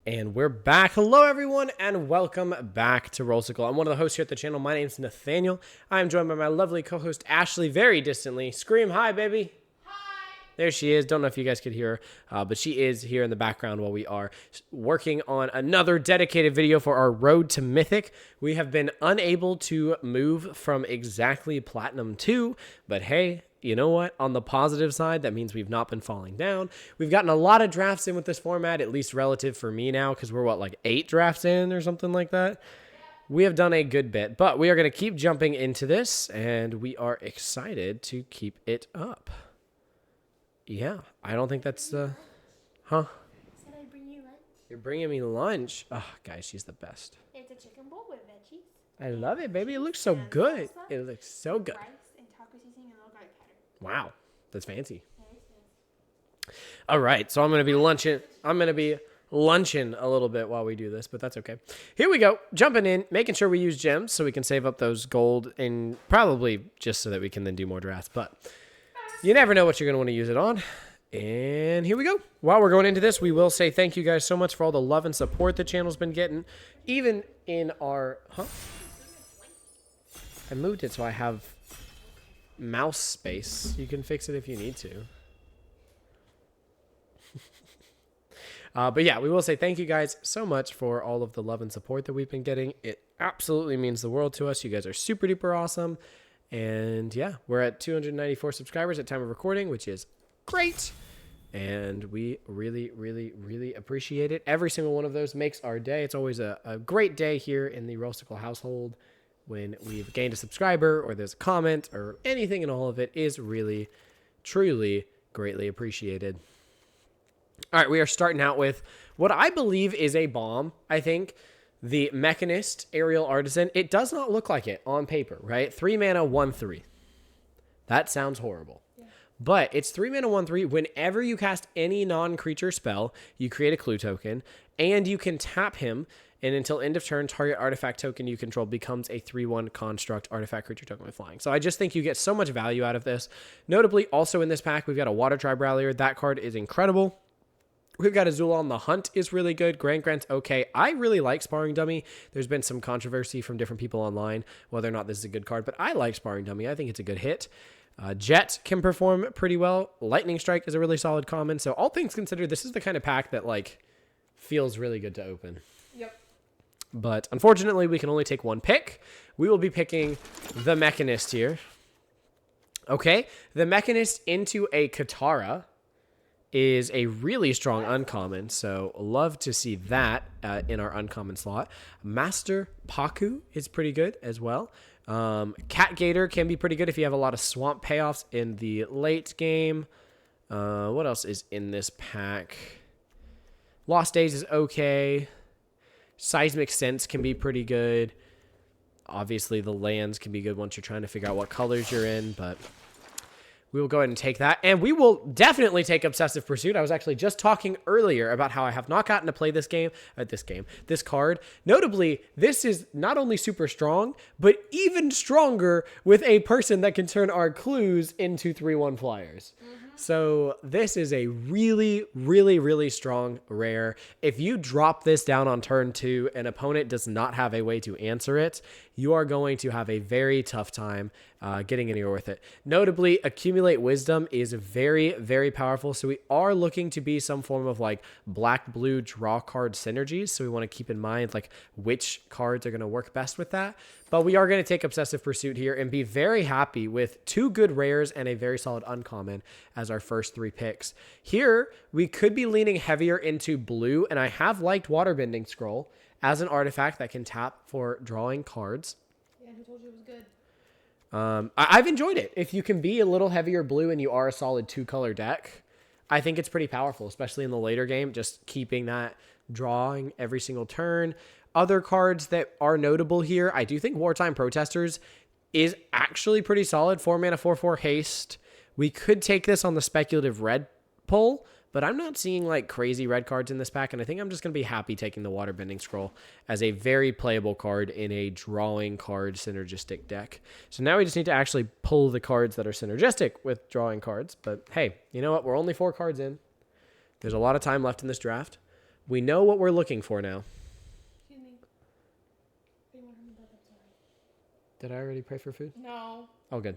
And we're back. Hello, everyone, and welcome back to Rollsicle. I'm one of the hosts here at the channel. My name's Nathaniel. I am joined by my lovely co-host, Ashley, very distantly. Scream hi, baby. Hi. There she is. Don't know if you guys could hear her, but she is here in the background while we are working on another dedicated video for our road to Mythic. We have been unable to move from exactly Platinum 2, but hey, you know what? On the positive side, that means we've not been falling down. We've gotten a lot of drafts in with this format, at least relative for me now, because we're, what, like 8 drafts in or something like that? We have done a good bit, but we are going to keep jumping into this, and we are excited to keep it up. Yeah, I don't think that's, huh? Said I'd bring you lunch. You're bringing me lunch? Oh, guys, she's the best. It's a chicken bowl with veggies. I love it, baby. It looks so good. It looks so good. Rice and taco seasoning and a little garlic powder. Wow, that's fancy. Yeah, it's nice. All right, so I'm going to be lunching. I'm going to be lunching a little bit while we do this, but that's okay. Here we go. Jumping in, making sure we use gems so we can save up those gold, and probably just so that we can then do more drafts. But you never know what you're going to want to use it on. And here we go. While we're going into this, we will say thank you guys so much for all the love and support the channel's been getting. Even in our... I moved it so I have mouse space. You can fix it if you need to. But yeah, we will say thank you guys so much for all of the love and support that we've been getting. It absolutely means the world to us. You guys are super duper awesome. And yeah, we're at 294 subscribers at time of recording, which is great. And we really, really, really appreciate it. Every single one of those makes our day. It's always a great day here in the Rollsicle household when we've gained a subscriber or there's a comment or anything, and all of it is really, truly greatly appreciated. All right, we are starting out with what I believe is a bomb, I think. The Mechanist Aerial Artisan. It does not look like it on paper, right? 3 mana, 1/3. That sounds horrible. Yeah. But it's 3 mana, 1/3. Whenever you cast any non-creature spell, you create a clue token, and you can tap him, and until end of turn, target artifact token you control becomes a 3/1 construct artifact creature token with flying. So I just think you get so much value out of this. Notably, also in this pack, we've got a Water Tribe Rallier. That card is incredible. We've got Azula on the Hunt is really good. Grant's okay. I really like Sparring Dummy. There's been some controversy from different people online whether or not this is a good card, but I like Sparring Dummy. I think it's a good hit. Jet can perform pretty well. Lightning Strike is a really solid common. So all things considered, this is the kind of pack that like feels really good to open. Yep. But unfortunately, we can only take one pick. We will be picking the Mechanist here. Okay, the Mechanist into a Katara is a really strong uncommon, so love to see that in our uncommon slot. Master Paku is pretty good as well. Cat Gator can be pretty good if you have a lot of swamp payoffs in the late game. What else is in this pack? Lost Days is okay. Seismic Sense can be pretty good. Obviously, the lands can be good once you're trying to figure out what colors you're in, but we will go ahead and take that. And we will definitely take Obsessive Pursuit. I was actually just talking earlier about how I have not gotten to play this card. Notably, this is not only super strong, but even stronger with a person that can turn our clues into 3/1 flyers. So this is a really, really, really strong rare. If you drop this down on turn 2, an opponent does not have a way to answer it, you are going to have a very tough time getting anywhere with it. Notably, Accumulate Wisdom is very, very powerful. So we are looking to be some form of like black-blue draw card synergies. So we want to keep in mind like which cards are going to work best with that. But we are going to take Obsessive Pursuit here and be very happy with 2 good rares and a very solid uncommon as our first 3 picks. Here, we could be leaning heavier into blue, and I have liked Waterbending Scroll as an artifact that can tap for drawing cards. Yeah, who told you it was good? I've enjoyed it. If you can be a little heavier blue and you are a solid 2-color deck, I think it's pretty powerful, especially in the later game, just keeping that drawing every single turn. Other cards that are notable here, I do think Wartime Protesters is actually pretty solid. 4 mana, 4/4 haste. We could take this on the speculative red pull, but I'm not seeing like crazy red cards in this pack, and I think I'm just going to be happy taking the Waterbending Scroll as a very playable card in a drawing card synergistic deck. So now we just need to actually pull the cards that are synergistic with drawing cards, but hey, you know what? We're only 4 cards in. There's a lot of time left in this draft. We know what we're looking for now. Excuse me. They want me back, I'm sorry. Did I already pray for food? No. Oh, good.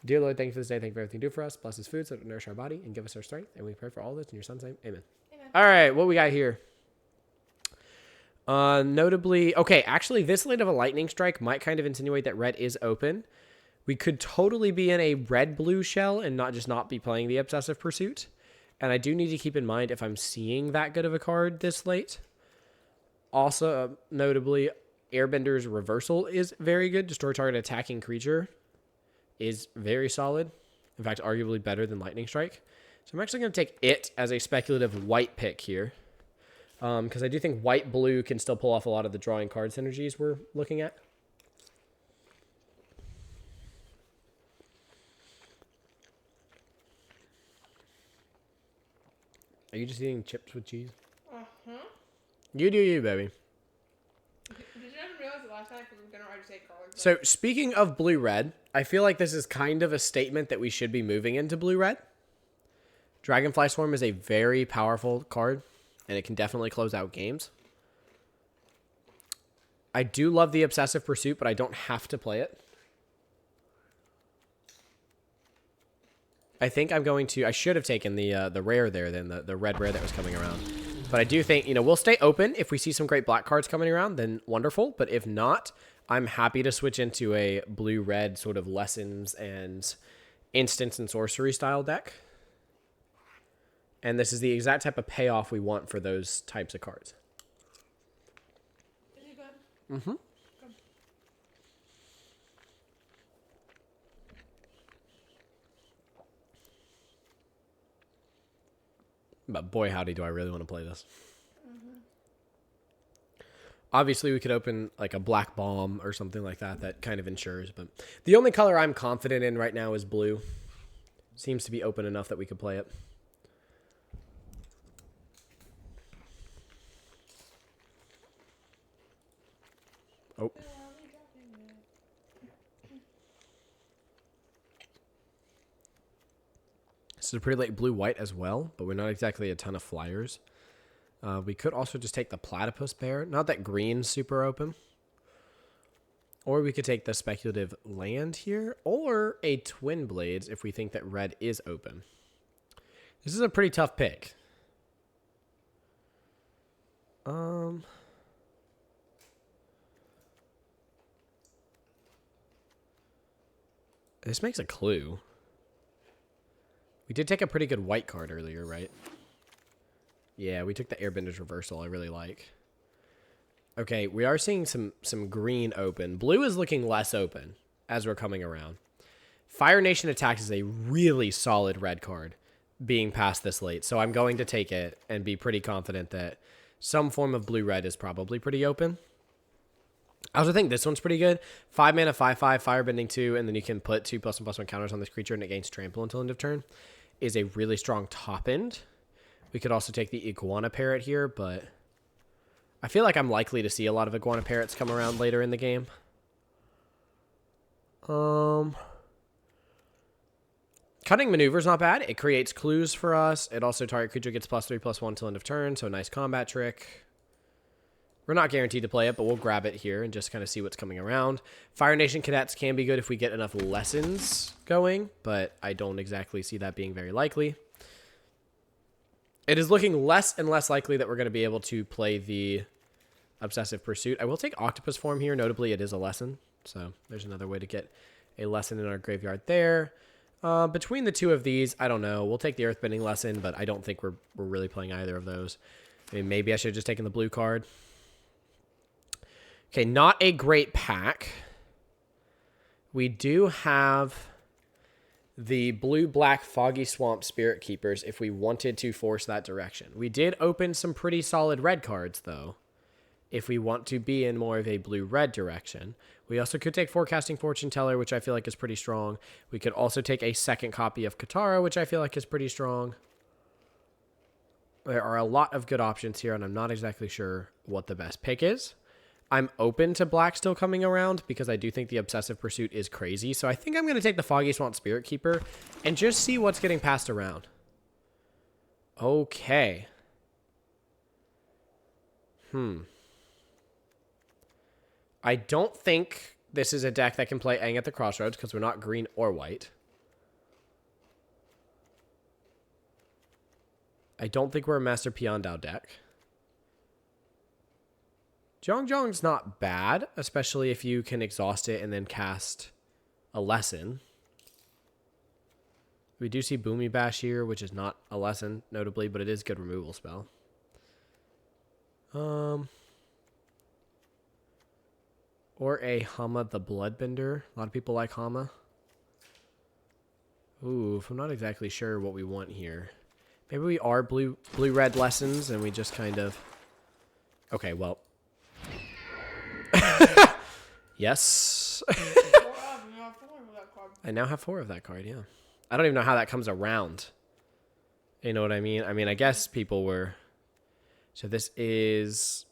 Dear Lord, thank you for this day. Thank you for everything you do for us. Bless this food so it will nourish our body and give us our strength. And we pray for all this in your son's name. Amen. Amen. All right, what we got here? Notably, okay, actually, this late of a lightning strike might kind of insinuate that red is open. We could totally be in a red-blue shell and not be playing the Obsessive Pursuit. And I do need to keep in mind if I'm seeing that good of a card this late. Also, notably, Airbender's Reversal is very good. Destroy target attacking creature is very solid. In fact, arguably better than Lightning Strike. So I'm actually going to take it as a speculative white pick here. Because I do think white-blue can still pull off a lot of the drawing card synergies we're looking at. Are you just eating chips with cheese? Uh-huh. You do you, baby. Did you not realize the last time? Because we were going to already say cards. So, speaking of blue-red, I feel like this is kind of a statement that we should be moving into blue-red. Dragonfly Swarm is a very powerful card, and it can definitely close out games. I do love the Obsessive Pursuit, but I don't have to play it. I think I'm going to... I should have taken the rare there, then, the red rare that was coming around. But I do think, we'll stay open. If we see some great black cards coming around, then wonderful. But if not, I'm happy to switch into a blue-red sort of lessons and instants and sorcery style deck. And this is the exact type of payoff we want for those types of cards. Is it good? Mm-hmm. Good. But boy, howdy, do I really want to play this. Mm-hmm. Obviously, we could open like a black bomb or something like that. That kind of ensures. But the only color I'm confident in right now is blue. Seems to be open enough that we could play it. Oh. This is a pretty late blue-white as well, but we're not exactly a ton of flyers. We could also just take the Platypus Bear. Not that green's super open. Or we could take the speculative land here, or a Twin Blades if we think that red is open. This is a pretty tough pick. This makes a clue. We did take a pretty good white card earlier, right? Yeah, we took the Airbender's Reversal. I really like. Okay, we are seeing some green open. Blue is looking less open as we're coming around. Fire Nation Attacks is a really solid red card being passed this late. So I'm going to take it and be pretty confident that some form of blue-red is probably pretty open. I also think this one's pretty good. 5 mana, 5/5, Firebending 2, and then you can put 2+1/+1 counters on this creature and it gains trample until end of turn. Is a really strong top end. We could also take the Iguana Parrot here, but I feel like I'm likely to see a lot of Iguana Parrots come around later in the game. Cunning Maneuver's not bad. It creates clues for us. It also target creature gets +3/+1 till end of turn, so a nice combat trick. We're not guaranteed to play it, but we'll grab it here and just kind of see what's coming around. Fire Nation Cadets can be good if we get enough lessons going, but I don't exactly see that being very likely. It is looking less and less likely that we're going to be able to play the Obsessive Pursuit. I will take Octopus Form here. Notably, it is a lesson, so there's another way to get a lesson in our graveyard there. Between the two of these, I don't know. We'll take the Earthbending Lesson, but I don't think we're really playing either of those. I mean, maybe I should have just taken the blue card. Okay, not a great pack. We do have the blue-black Foggy Swamp Spirit Keepers if we wanted to force that direction. We did open some pretty solid red cards, though, if we want to be in more of a blue-red direction. We also could take Forecasting Fortune Teller, which I feel like is pretty strong. We could also take a second copy of Katara, which I feel like is pretty strong. There are a lot of good options here, and I'm not exactly sure what the best pick is. I'm open to black still coming around because I do think the Obsessive Pursuit is crazy. So I think I'm going to take the Foggy Swamp Spirit Keeper and just see what's getting passed around. Okay. I don't think this is a deck that can play Aang at the Crossroads because we're not green or white. I don't think we're a Master Piandao deck. Zhong's not bad, especially if you can exhaust it and then cast a lesson. We do see Boomy Bash here, which is not a lesson, notably, but it is a good removal spell. Or a Hama the Bloodbender. A lot of people like Hama. Ooh, if I'm not exactly sure what we want here. Maybe we are blue-red lessons, and we just kind of... Okay, well... Yes. I now have 4 of that card, yeah. I don't even know how that comes around. You know what I mean? I mean, I guess people were... So this is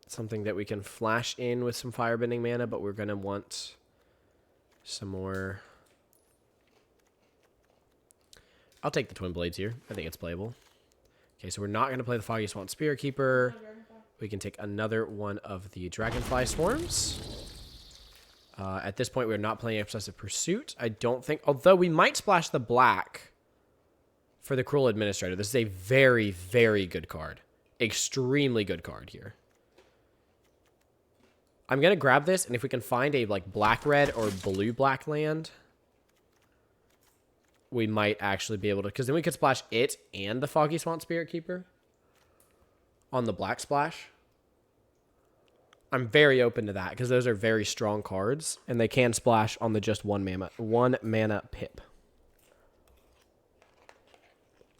something that we can flash in with some firebending mana, but we're going to want some more... I'll take the Twin Blades here. I think it's playable. Okay, so we're not going to play the Foggy Swamp Spirit Keeper. We can take another one of the Dragonfly Swarms. At this point, we're not playing Obsessive Pursuit. I don't think... Although we might splash the black for the Cruel Administrator. This is a very, very good card. Extremely good card here. I'm going to grab this, and if we can find a like black-red or blue-black land, we might actually be able to... Because then we could splash it and the Foggy Swamp Spirit Keeper on the black splash. I'm very open to that because those are very strong cards, and they can splash on the just one mana pip.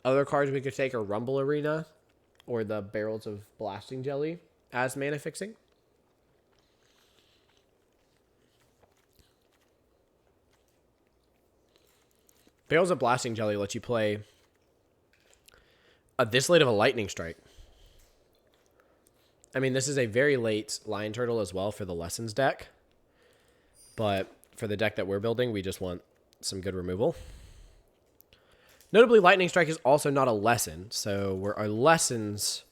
Other cards we could take are Rumble Arena or the Barrels of Blasting Jelly as mana fixing. Barrels of Blasting Jelly lets you play this late of a Lightning Strike. I mean, this is a very late Lion Turtle as well for the Lessons deck. But for the deck that we're building, we just want some good removal. Notably, Lightning Strike is also not a lesson. So our lessons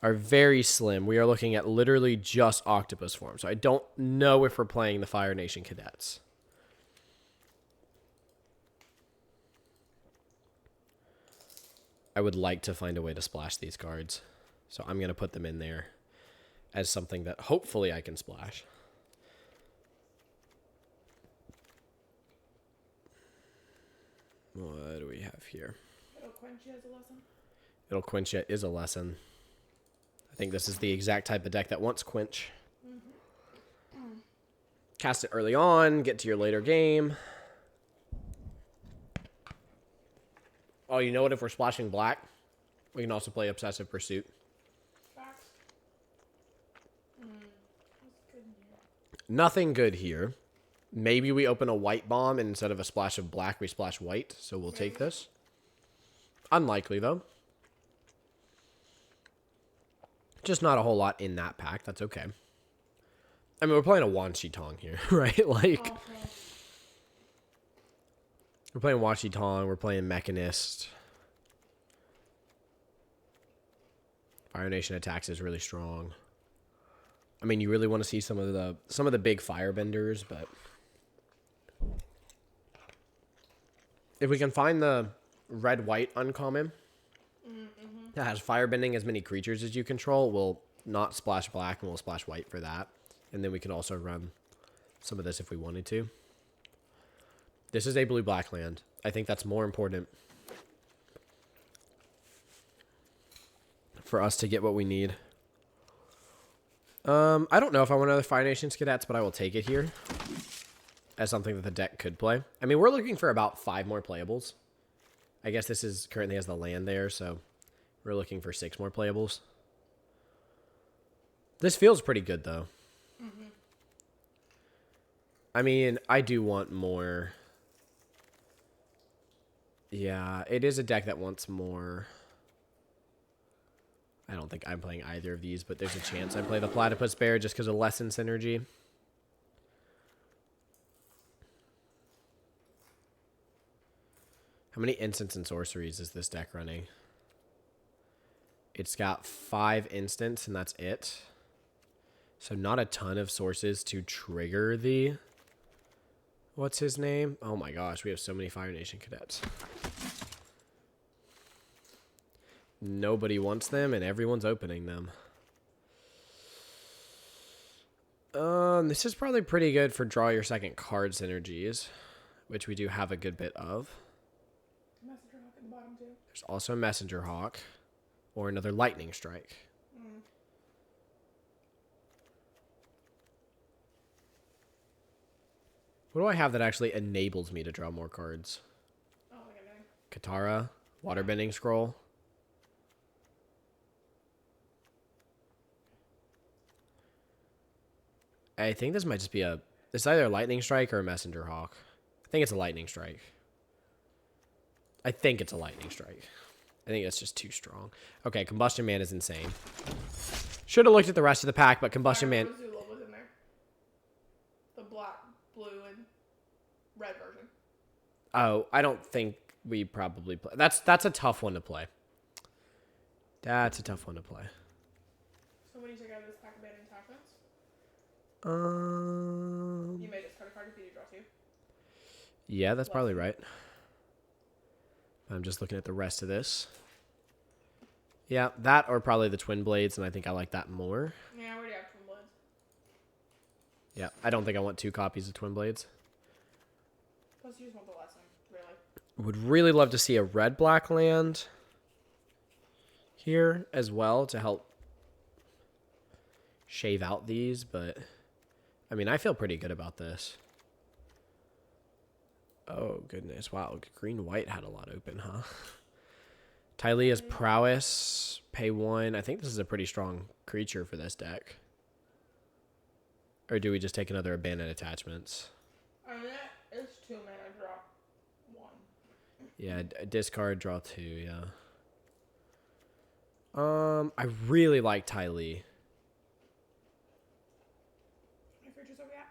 are very slim. We are looking at literally just Octopus form. So I don't know if we're playing the Fire Nation Cadets. I would like to find a way to splash these cards. So I'm going to put them in there as something that hopefully I can splash. What do we have here? It'll quench you as a lesson. It'll quench you is a lesson. I think this is the exact type of deck that wants quench. Cast it early on, get to your later game. Oh, you know what? If we're splashing black, we can also play Obsessive Pursuit. Nothing good here. Maybe we open a white bomb, and instead of a splash of black, we splash white. So we'll take this. Unlikely, though. Just not a whole lot in that pack. That's okay. I mean, we're playing a Wan Shi Tong here, right? Like, we're playing Wan Shi Tong. We're playing Mechanist. Fire Nation Attacks is really strong. I mean, you really want to see some of the big firebenders, but if we can find the red-white uncommon that has firebending as many creatures as you control, we'll not splash black and we'll splash white for that. And then we can also run some of this if we wanted to. This is a blue-black land. I think that's more important for us to get what we need. I don't know if I want another Fire Nation Cadets, but I will take it here as something that the deck could play. I mean, we're looking for about 5 more playables. I guess this is currently has the land there, so we're looking for 6 more playables. This feels pretty good, though. I mean, I do want more. Yeah, it is a deck that wants more. I don't think I'm playing either of these, but there's a chance I play the Platypus Bear just because of lesson synergy. How many instants and sorceries is this deck running? It's got 5 instants, and that's it. So not a ton of sources to trigger the... What's his name? Oh my gosh, we have so many Fire Nation cadets. Nobody wants them, and everyone's opening them. This is probably pretty good for draw your second card synergies, which we do have a good bit of. Messenger Hawk at the bottom too. There's also a Messenger Hawk, or another Lightning Strike. What do I have that actually enables me to draw more cards? Oh, look at that. Katara, Waterbending Scroll. I think this might just be it's either a Lightning Strike or a Messenger Hawk. I think it's a Lightning Strike. I think it's a Lightning Strike. I think that's just too strong. Okay, Combustion Man is insane. Should have looked at the rest of the pack, but Combustion Man... Azula was in there. The black, blue, and red version. Oh, I don't think we probably play. That's a tough one to play. That's a tough one to play. So when you take out this pack of abandoned attachments, You may discard a card if you draw 2. Yeah, that's probably right. I'm just looking at the rest of this. Yeah, that or probably the Twin Blades, and I think I like that more. Yeah, I already have Twin Blades. Yeah, I don't think I want 2 copies of Twin Blades. Plus, you just want the lesson, really. Would really love to see a red-black land here as well to help shave out these, but I mean, I feel pretty good about this. Oh, goodness. Wow, green-white had a lot open, huh? Tylea's Prowess, pay 1. I think this is a pretty strong creature for this deck. Or do we just take another Abandoned Attachments? I mean, it's 2 mana, draw 1. Yeah, discard, draw 2, yeah. I really like Tylea. Any creatures over yet?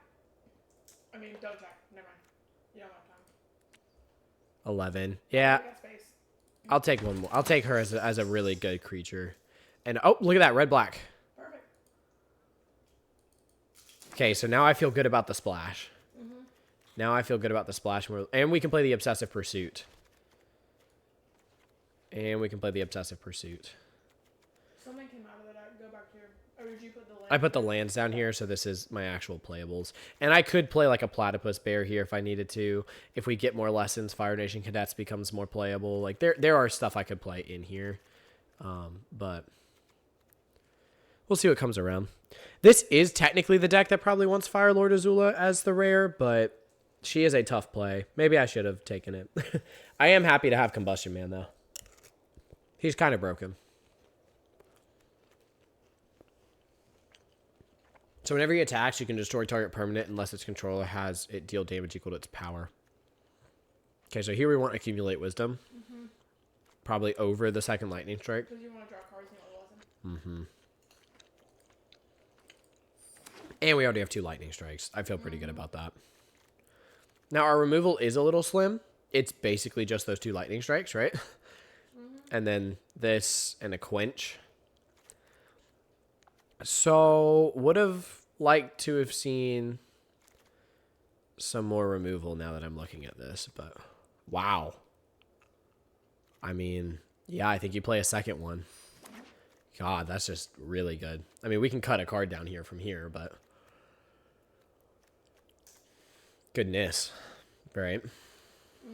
I mean, don't check. Never mind. You don't have time. 11. Yeah, I got space. I'll take one more. I'll take her as a really good creature. And, oh, look at that, red-black. Perfect. Okay, so now I feel good about the splash. Now I feel good about the splash. And we can play the Obsessive Pursuit. And we can play the Obsessive Pursuit. Something came out of the deck. Go back to your... Or did you put the land? I put the lands down here, so this is my actual playables. And I could play like a Platypus Bear here if I needed to. If we get more lessons, Fire Nation Cadets becomes more playable. Like, there are stuff I could play in here. But we'll see what comes around. This is technically the deck that probably wants Fire Lord Azula as the rare, but she is a tough play. Maybe I should have taken it. I am happy to have Combustion Man, though. He's kind of broken. So whenever he attacks, you can destroy target permanent unless its controller has it deal damage equal to its power. Okay, so here we want Accumulate Wisdom. Probably over the second Lightning Strike. Because you want to draw cards and you want the lesson. And we already have 2 Lightning Strikes. I feel pretty good about that. Now, our removal is a little slim. It's basically just those 2 Lightning Strikes, right? And then this and a Quench. So, would have liked to have seen some more removal now that I'm looking at this, but wow. I mean, yeah, I think you play a second one. God, that's just really good. I mean, we can cut a card down here from here, but goodness, right? I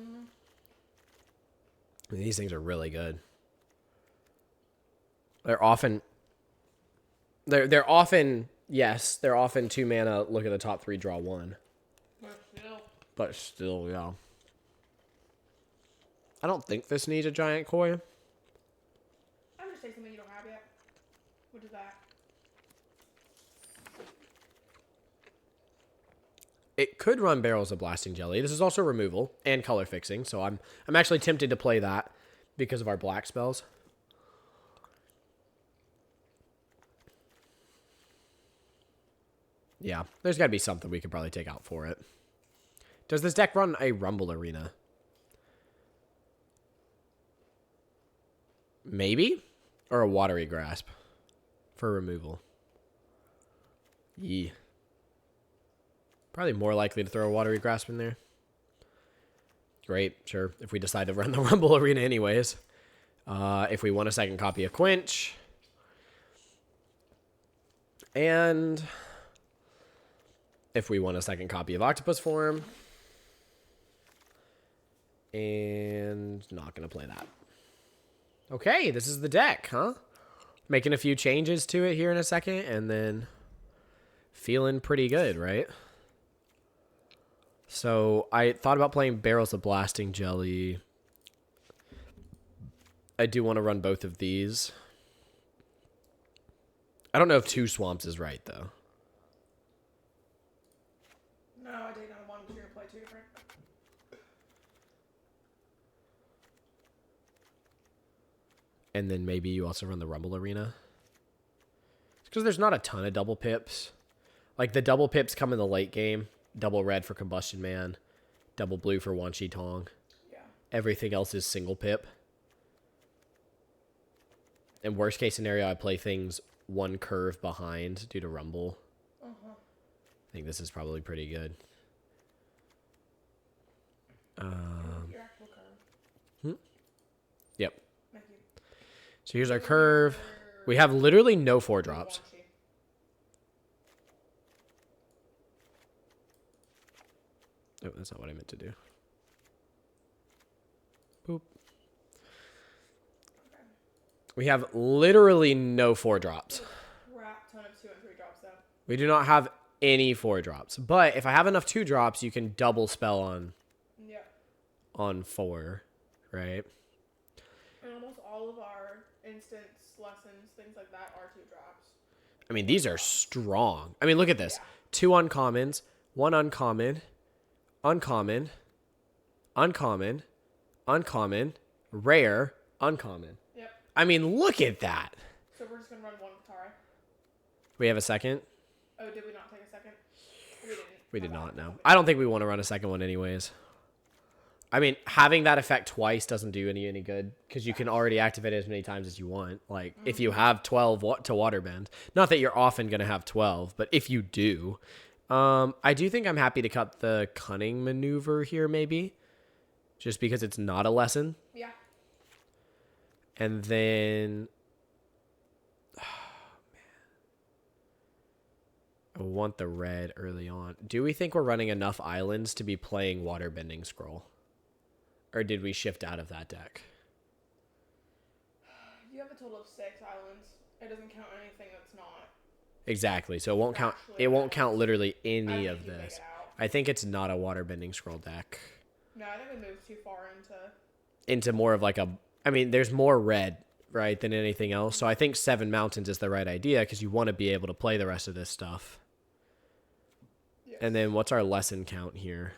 mean, these things are really good. They're often... They're often, yes, they're often 2 mana, look at the top 3, draw 1. But still, yeah. I don't think this needs a giant koi. I'm just saying something you don't have yet. Which is that? It could run Barrels of Blasting Jelly. This is also removal and color fixing, so I'm actually tempted to play that because of our black spells. Yeah, there's got to be something we could probably take out for it. Does this deck run a Rumble Arena? Maybe? Or a watery grasp for removal. Yee. Probably more likely to throw a watery grasp in there. Great, sure. If we decide to run the Rumble Arena anyways. If we want a second copy of Quench. And if we want a second copy of Octopus Form. And not going to play that. Okay, this is the deck, huh? Making a few changes to it here in a second, and then feeling pretty good, right? So I thought about playing Barrels of Blasting Jelly. I do want to run both of these. I don't know if 2 Swamps is right, though. No, I did not want to play 2 different. And then maybe you also run the Rumble Arena. Because there's not a ton of double pips. Like, the double pips come in the late game. Double red for Combustion Man. Double blue for Wan Shi Tong. Yeah. Everything else is single pip. In worst case scenario, I play things 1 curve behind due to Rumble. Uh-huh. I think this is probably pretty good. Your actual curve. Yep. Thank you. So here's our curve. We have literally no 4-drops. Wan Shi. Oh, that's not what I meant to do. Boop. Okay. We have literally no 4-drops. Crap ton of 2 and 3 drops though. We do not have any 4-drops. But if I have enough 2-drops, you can double spell Yeah. on 4, right? And almost all of our instance lessons, things like that, are 2 drops. I mean, these are strong. I mean, look at this. Yeah. 2 uncommons, 1 uncommon, uncommon, uncommon, uncommon, rare, uncommon. Yep. I mean, look at that. So we're just going to run 1 Katara. We have a second? Oh, did we not take a second? We didn't. We did not, no. I don't think we want to run a second one anyways. I mean, having that effect twice doesn't do any good because you can already activate it as many times as you want. Like, if you have 12 to waterbend, not that you're often going to have 12, but if you do, I do think I'm happy to cut the Cunning Maneuver here maybe, just because it's not a lesson. Yeah. And then, I want the red early on. Do we think we're running enough islands to be playing Waterbending Scroll? Or did we shift out of that deck? You have a total of 6 islands. It doesn't count anything that's not. Exactly. So it won't count. Actually, It won't count islands. literally I any think of you make this. it out. I think it's not a Waterbending Scroll deck. No, I think we moved too far into. Into more of like a. I mean, there's more red, right, than anything else. So I think 7 mountains is the right idea because you want to be able to play the rest of this stuff. Yes. And then what's our lesson count here?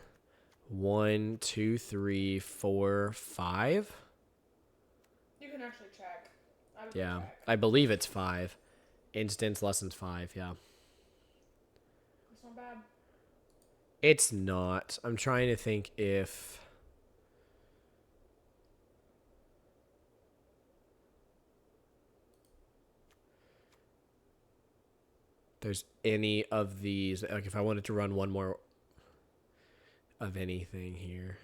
1, 2, 3, 4, 5. You can actually check. I would Yeah, check. I believe it's 5. Instance lessons 5. Yeah, It's not bad. it's not. I'm trying to think if. There's any of these, like if I wanted to run one more of anything here.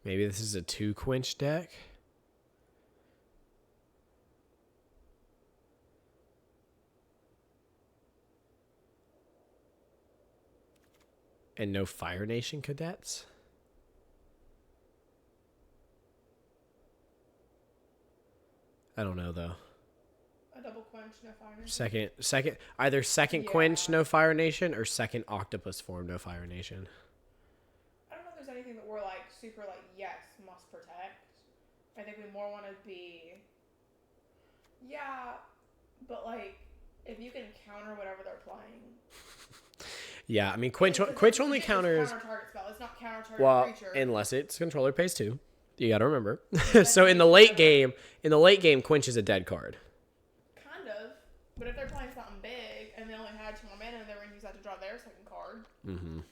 Maybe this is a 2 quench deck. And no Fire Nation cadets? I don't know though. A double quench, no fire. Either second Yeah. quench, no Fire Nation, or second Octopus Form, no Fire Nation. I don't know if there's anything that we're like super like yes must protect. I think we more want to be. Yeah, but like if you can counter whatever they're playing. Yeah, I mean, Quench only counters... Counter target spell. It's not counter target Well, creature. unless its controller pays 2. You gotta remember. So in the late game, Quench is a dead card. Kind of. But if they're playing something big and they only had 2 more mana and they were going to use that to draw their second card,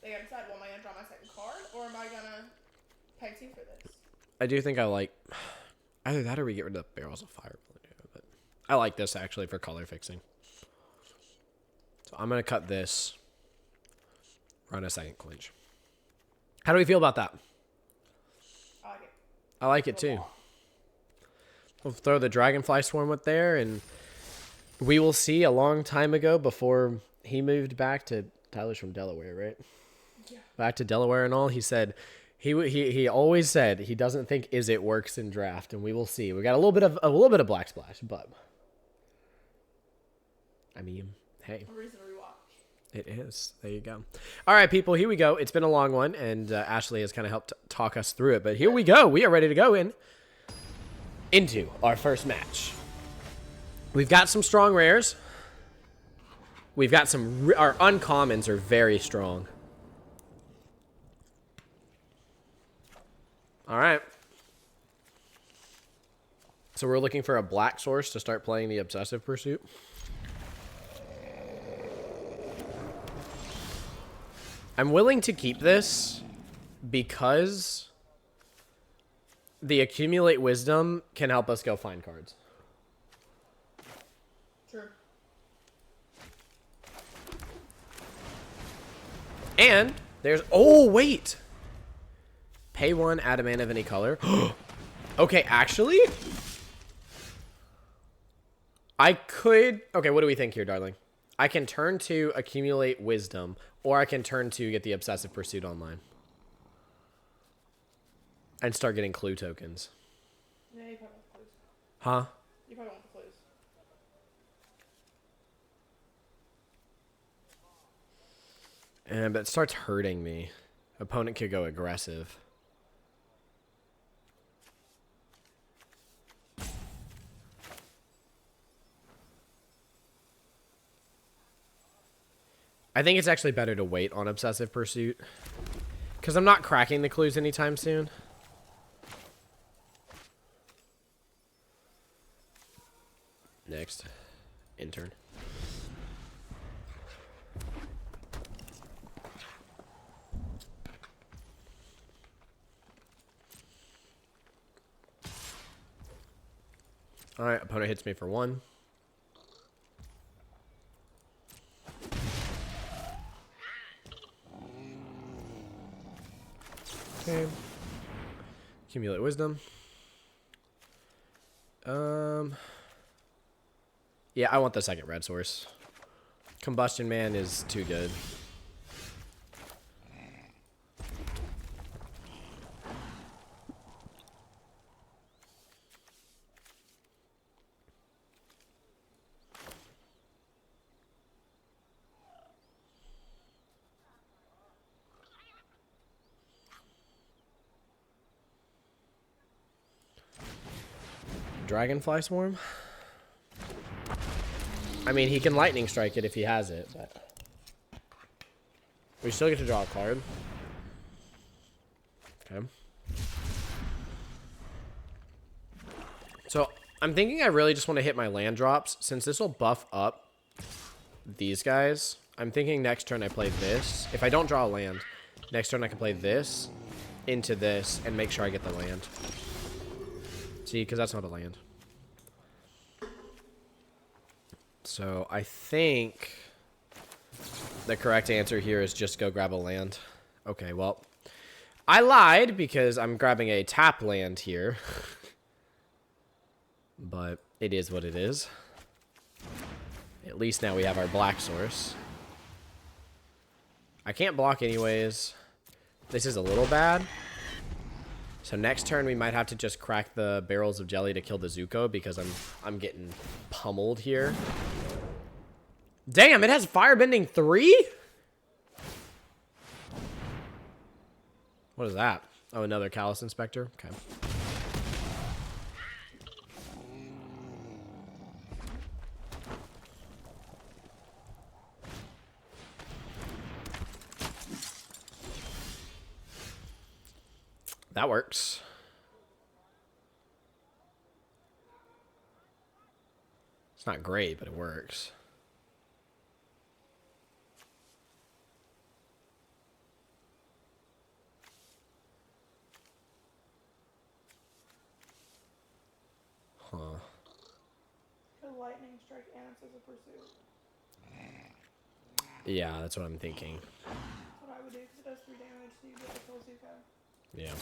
they gotta decide, well, am I going to draw my second card or am I going to pay 2 for this? I do think I like... Either that or we get rid of the Barrels of Fire. But I like this, actually, for color fixing. So I'm going to cut this. Run a second Quench. How do we feel about that? I like it. I like it, too. We'll throw the Dragonfly Swarm up there, and we will see a long time ago before he moved back to... Tyler's from Delaware, right? Yeah. Back to Delaware and all. He said... He always said he doesn't think Izzet works in draft, and we will see. We got a little bit of Black Splash, but I mean, hey, A reason to rewatch. It is. There you go. All right, people, here we go. It's been a long one, and Ashley has kind of helped talk us through it, but here we go. We are ready to go into our first match. We've got some strong rares. We've got some... Our uncommons are very strong. All right. So we're looking for a black source to start playing the Obsessive Pursuit. I'm willing to keep this because the Accumulate Wisdom can help us go find cards. True. And there's... Oh, wait! Pay 1, add a mana of any color. Okay, actually... I could... Okay, what do we think here, darling? I can turn to Accumulate Wisdom, or I can turn to get the Obsessive Pursuit online. And start getting clue tokens. Yeah, you probably want the clues. Huh? You probably want the clues. But it starts hurting me. Opponent could go aggressive. I think it's actually better to wait on Obsessive Pursuit. Because I'm not cracking the clues anytime soon. Next. Intern. Alright, opponent hits me for 1. Okay. Accumulate Wisdom. Yeah, I want the second red source. Combustion Man is too good. Dragonfly Swarm? I mean, he can Lightning Strike it if he has it, but... We still get to draw a card. Okay. So, I'm thinking I really just want to hit my land drops. Since this will buff up these guys, I'm thinking next turn I play this. If I don't draw a land, next turn I can play this into this and make sure I get the land. See, because that's not a land. So I think the correct answer here is just go grab a land. Okay, well, I lied because I'm grabbing a tap land here. But it is what it is. At least now we have our black source. I can't block anyways. This is a little bad. So next turn we might have to just crack the Barrels of Jelly to kill the Zuko because I'm getting pummeled here. Damn, it has Firebending 3? What is that? Oh, another Callous Inspector? Okay. That works. It's not great, but it works. Huh. The lightning strike ants as a pursuit. Yeah, that's what I'm thinking. That's what I would do because it does 3 damage, so you get the full Zuko. Yeah.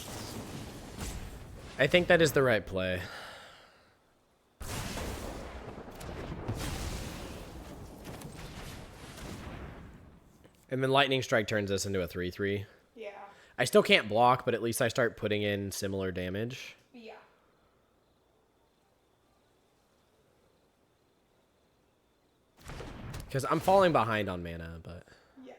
I think that is the right play. And then Lightning Strike turns this into a 3/3. Yeah. I still can't block, but at least I start putting in similar damage. Yeah. Because I'm falling behind on mana, but... Yes.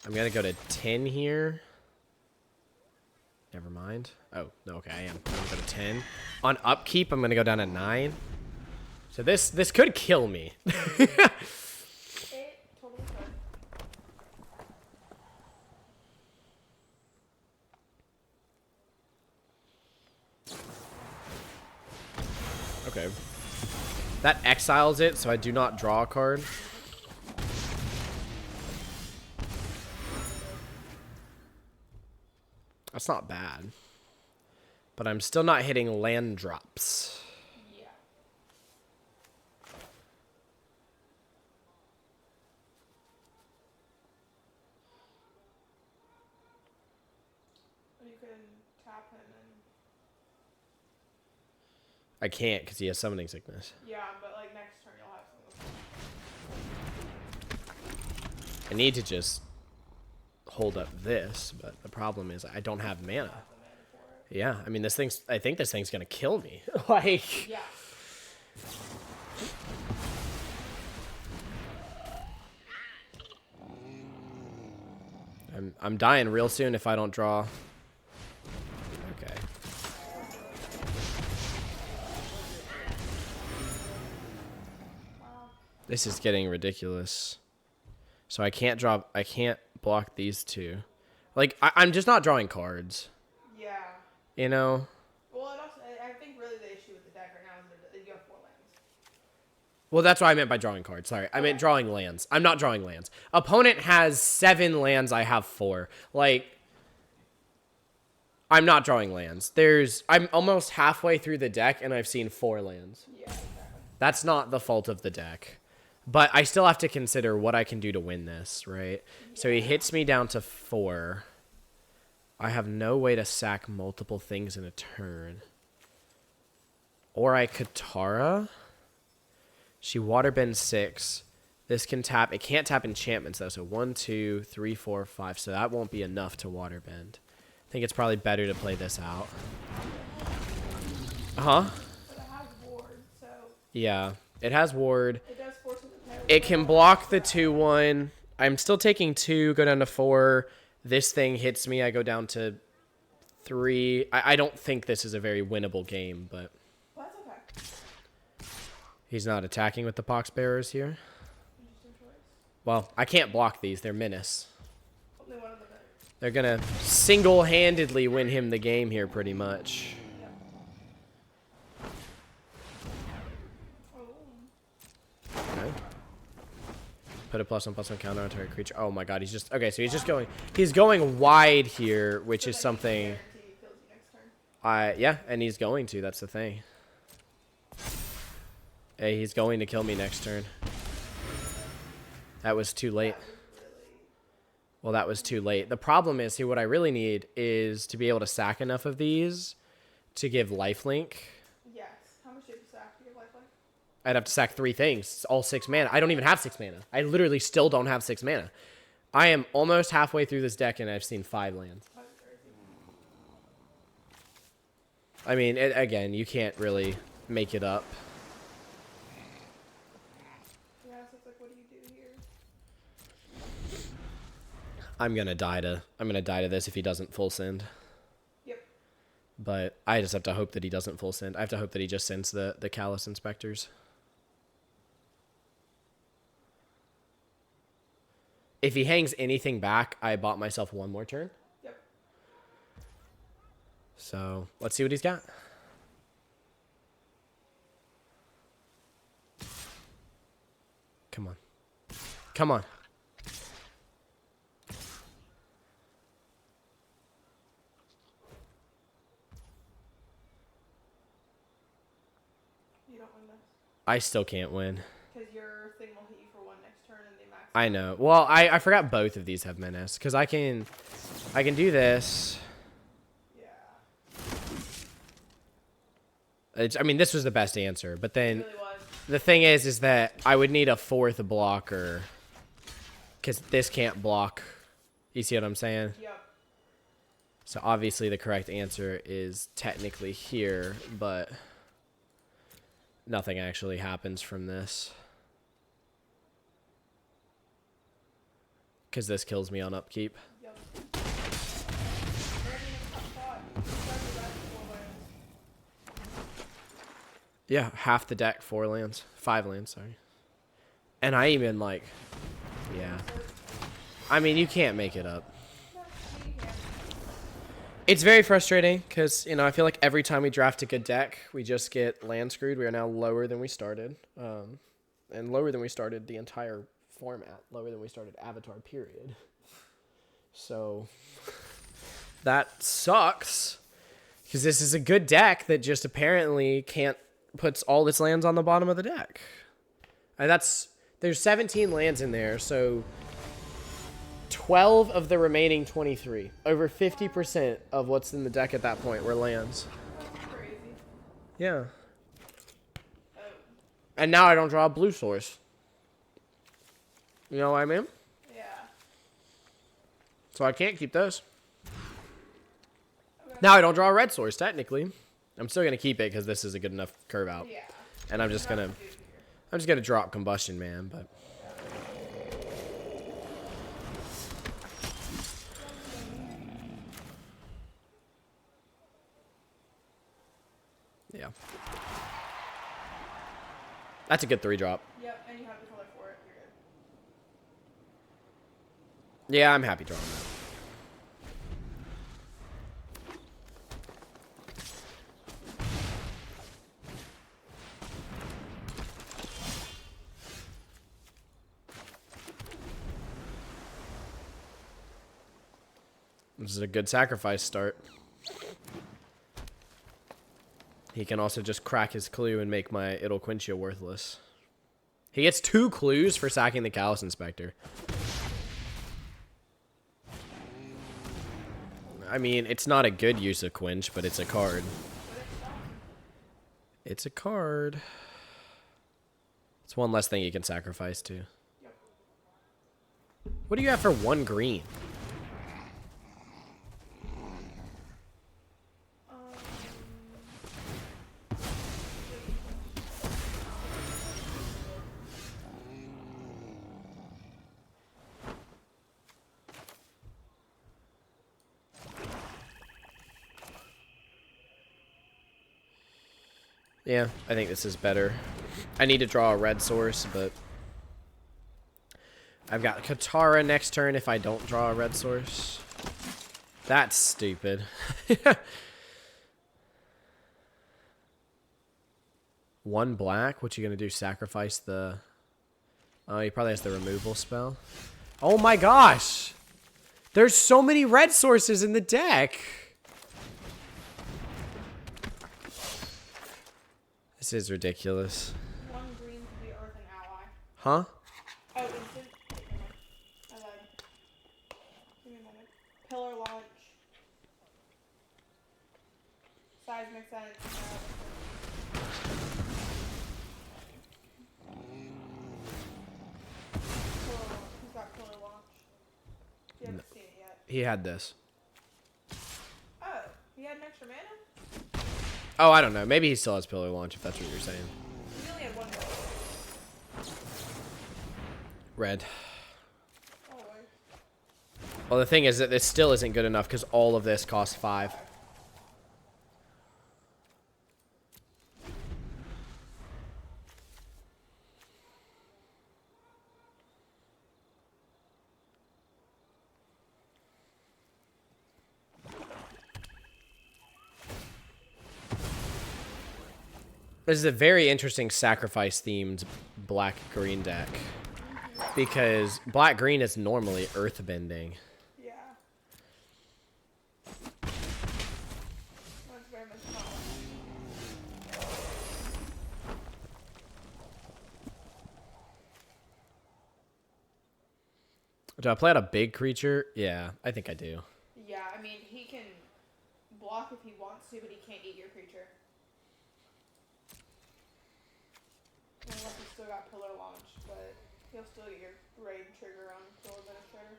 I'm going to go to 10 here. Never mind. Oh, no, okay, I am. I'm going to go to 10. On upkeep, I'm going to go down to 9. So this could kill me. It totally could. Okay. That exiles it, so I do not draw a card. That's not bad. But I'm still not hitting land drops. Yeah. You can tap him and... I can't because he has summoning sickness. Yeah, but like next turn you'll have some. I need to just hold up this, but the problem is I don't have mana. Yeah, I mean I think this thing's gonna kill me. Like, Yeah. I'm dying real soon if I don't draw. Okay. This is getting ridiculous. So I can't block these two. Like, I'm just not drawing cards. Yeah. You know? Well, it also, I think really the issue with the deck right now is that you have 4 lands. Well, that's what I meant by drawing cards. Sorry. I meant drawing lands. I'm not drawing lands. Opponent has 7 lands. I have 4. Like, I'm not drawing lands. I'm almost halfway through the deck, and I've seen 4 lands. Yeah, exactly. That's not the fault of the deck. But I still have to consider what I can do to win this, right? Yeah. So he hits me down to 4. I have no way to sack multiple things in a turn. Or I Katara. She waterbends 6. This can tap. It can't tap enchantments, though. So 1, 2, 3, 4, 5. So that won't be enough to waterbend. I think it's probably better to play this out. Huh? But it has ward, so... Yeah. It has ward. It does force him to play. It can block the 2/1. I'm still taking 2, go down to 4. This thing hits me, I go down to 3. I don't think this is a very winnable game, but... Well, that's okay. He's not attacking with the Poxbearers here. Interesting choice. Well, I can't block these. They're menace. Only one of them. They're going to single-handedly win him the game here, pretty much. Yep. Oh. Okay. Put a +1/+1 counter on target creature. Oh my god, he's just... Okay, so he's going wide here, which So is that something... guarantee he kills you next turn. Yeah, and he's going to. That's the thing. Hey, he's going to kill me next turn. That was too late. Well, that was too late. The problem is here, what I really need is to be able to sack enough of these to give lifelink. Yes. How much do you have to sack to give lifelink? I'd have to sack 3 things, all 6 mana. I don't even have 6 mana. I literally still don't have 6 mana. I am almost halfway through this deck, and I've seen 5 lands. That's crazy. I mean, again, you can't really make it up. Yeah, so it's like, what do you do here? I'm gonna die to this if he doesn't full send. Yep. But I just have to hope that he doesn't full send. I have to hope that he just sends the Callous Inspectors. if he hangs anything back, I bought myself one more turn. Yep. So let's see what he's got. Come on. Come on. You don't win this. I still can't win. Because your thing will hit you for 1 next turn and the max. I know. Well, I forgot both of these have menace because I can do this. Yeah. I mean, this was the best answer, but then It really was. the thing is that I would need a 4th blocker because this can't block. You see what I'm saying? Yep. So obviously the correct answer is technically here, but nothing actually happens from this. Because this kills me on upkeep. Yep. We're in a tough spot. You guys are back to 4 lands. Yeah, half the deck, 4 lands. 5 lands, sorry. And I even like, yeah. I mean, you can't make it up. No, I mean, you can. It's very frustrating because, you know, I feel like every time we draft a good deck, we just get land screwed. We are now lower than we started. And lower than we started the entire format. Lower than we started Avatar, period. So, that sucks. Because this is a good deck that just apparently can't puts all its lands on the bottom of the deck. And there's 17 lands in there, so 12 of the remaining 23. Over 50% of what's in the deck at that point were lands. That's crazy. Yeah. Oh. And now I don't draw a blue source. You know what I mean? Yeah. So I can't keep those. Okay. Now I don't draw a red source, technically. I'm still going to keep it because this is a good enough curve out. Yeah. And I'm just going to drop Combustion Man, but... Yeah. That's a good 3-drop. Yep, and you have the color for it. You're good. Yeah, I'm happy drawing that. This is a good sacrifice start. He can also just crack his clue and make my It'll Quench You worthless. He gets 2 clues for sacking the Callous Inspector. I mean, it's not a good use of Quench, but it's a card. It's a card. It's one less thing you can sacrifice to. Yep. What do you have for 1 green? Yeah, I think this is better. I need to draw a red source, but I've got Katara next turn if I don't draw a red source. That's stupid. 1 black? What you gonna do? Sacrifice the... Oh, he probably has the removal spell. Oh my gosh! There's so many red sources in the deck! This is ridiculous. 1 green to the Earth and ally. Huh? Oh, instant. I lied. Give me a moment. Pillar launch. Size makes sense. Pillar launch. Who's got pillar launch? You haven't seen it yet. He had this. Oh, he had an extra mana? Oh, I don't know. Maybe he still has Pillar Launch, if that's what you're saying. He only had 1 mana. Red. Oh, wait. Well, the thing is that this still isn't good enough because all of this costs 5. This is a very interesting sacrifice-themed black-green deck. Because black-green is normally earthbending. Yeah. That's very much not. Do I play out a big creature? Yeah, I think I do. Yeah, I mean, he can block if he wants to, but he can't eat your creature. Unless he's still got Pillar Launch, but he'll still get your raid trigger on Pillar Administrator.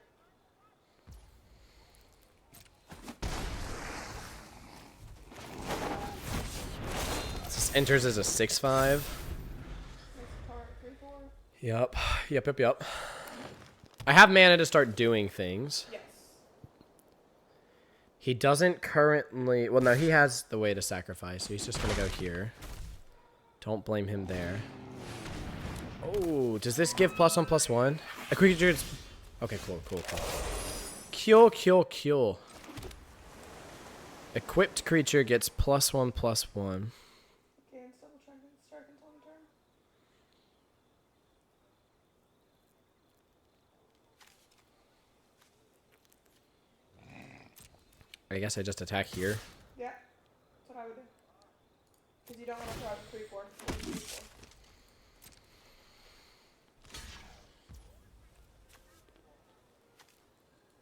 This enters as a 6/5. Next card, 3/4. Yep. I have mana to start doing things. Yes. He doesn't currently... Well, no, he has the way to sacrifice, so he's just going to go here. Don't blame him there. Oh, does this give +1/+1? A creature's... Okay, cool. Kill. Equipped creature gets +1/+1. Okay, and double check and start until the turn. I guess I just attack here. Yeah, that's what I would do. Because you don't want to throw out the 3/4.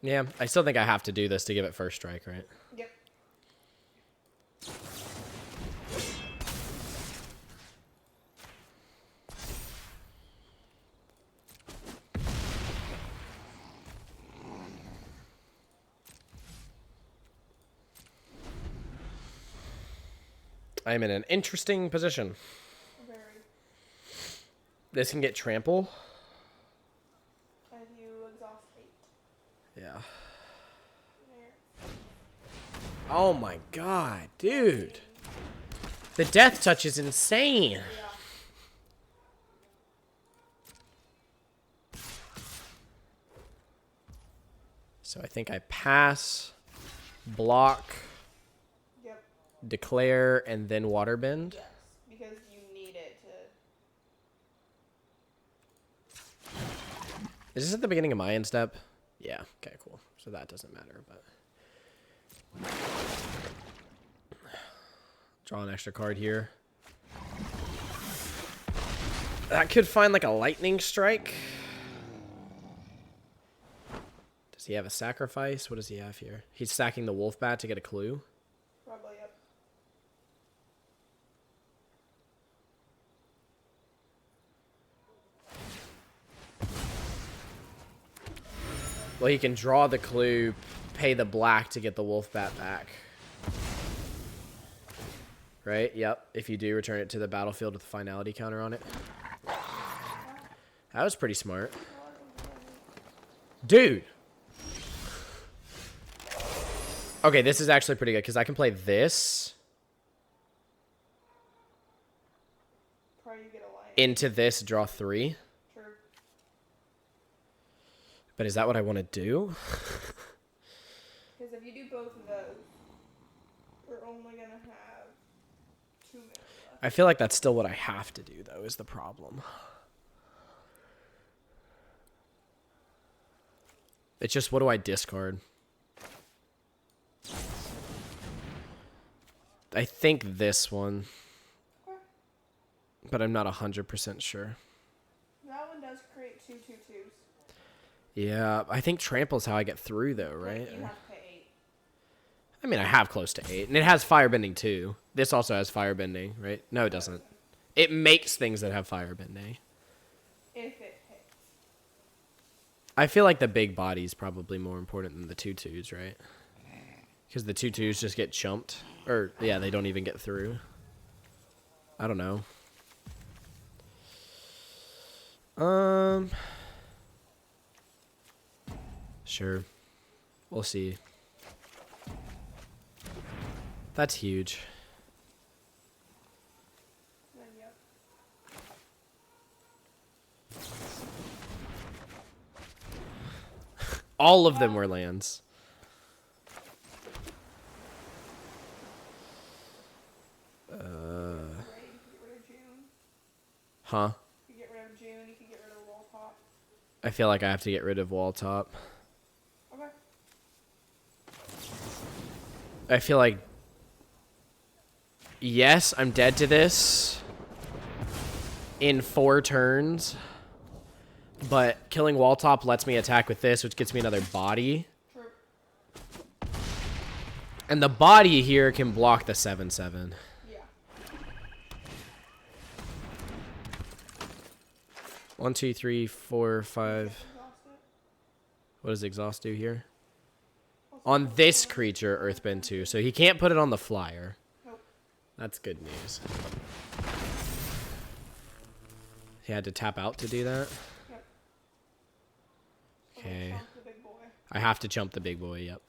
Yeah, I still think I have to do this to give it first strike, right? Yep. I am in an interesting position. Very. This can get trample. And you exhaust 8. Yeah. There. Oh my god, dude. The death touch is insane. Yeah. So I think I pass, block, Yep. declare, and then waterbend. Yes. Because you need it to. Is this at the beginning of my end step? Yeah, okay, cool. So that doesn't matter, but... Draw an extra card here. That could find like a lightning strike. Does he have a sacrifice? What does he have here? He's sacking the wolf bat to get a clue. Probably, yep. Well, he can draw the clue, pay the black to get the wolf bat back. Right? Yep. If you do, return it to the battlefield with a finality counter on it. That was pretty smart. Dude! Okay, this is actually pretty good, because I can play this Probably you get a light. into this, draw 3. True. But is that what I want to do? Because if you do both of those, we're only going to have 2 minutes left. I feel like that's still what I have to do, though, is the problem. It's just, what do I discard? I think this one. Okay. But I'm not 100% sure. That one does create 2 2/2s. Yeah, I think trample's how I get through, though, But right? you have to pay 8. I mean, I have close to 8. And it has firebending, too. This also has firebending, right? No, it doesn't. It makes things that have firebending. If it hits. I feel like the big body's probably more important than the 2/2s, right? Because the 2/2s just get chumped. Or, yeah, they don't even get through. I don't know. Sure. We'll see. That's huge. Then, yep. All of them were lands. Raid, get rid of Huh? You could get rid of June. You could get rid of the wall top. I feel like I have to get rid of wall top. Okay. I feel like... Yes, I'm dead to this. In 4 turns. But killing wall top lets me attack with this, which gets me another body. True. And the body here can block the 7/7. Yeah. 1, 2, 3, 4, 5. Exhaust it. What does exhaust do here? On this creature, Earthbend 2. So he can't put it on the flyer. Nope. That's good news. He had to tap out to do that? Yep. Okay. Chunk the big boy. I have to jump the big boy, yep.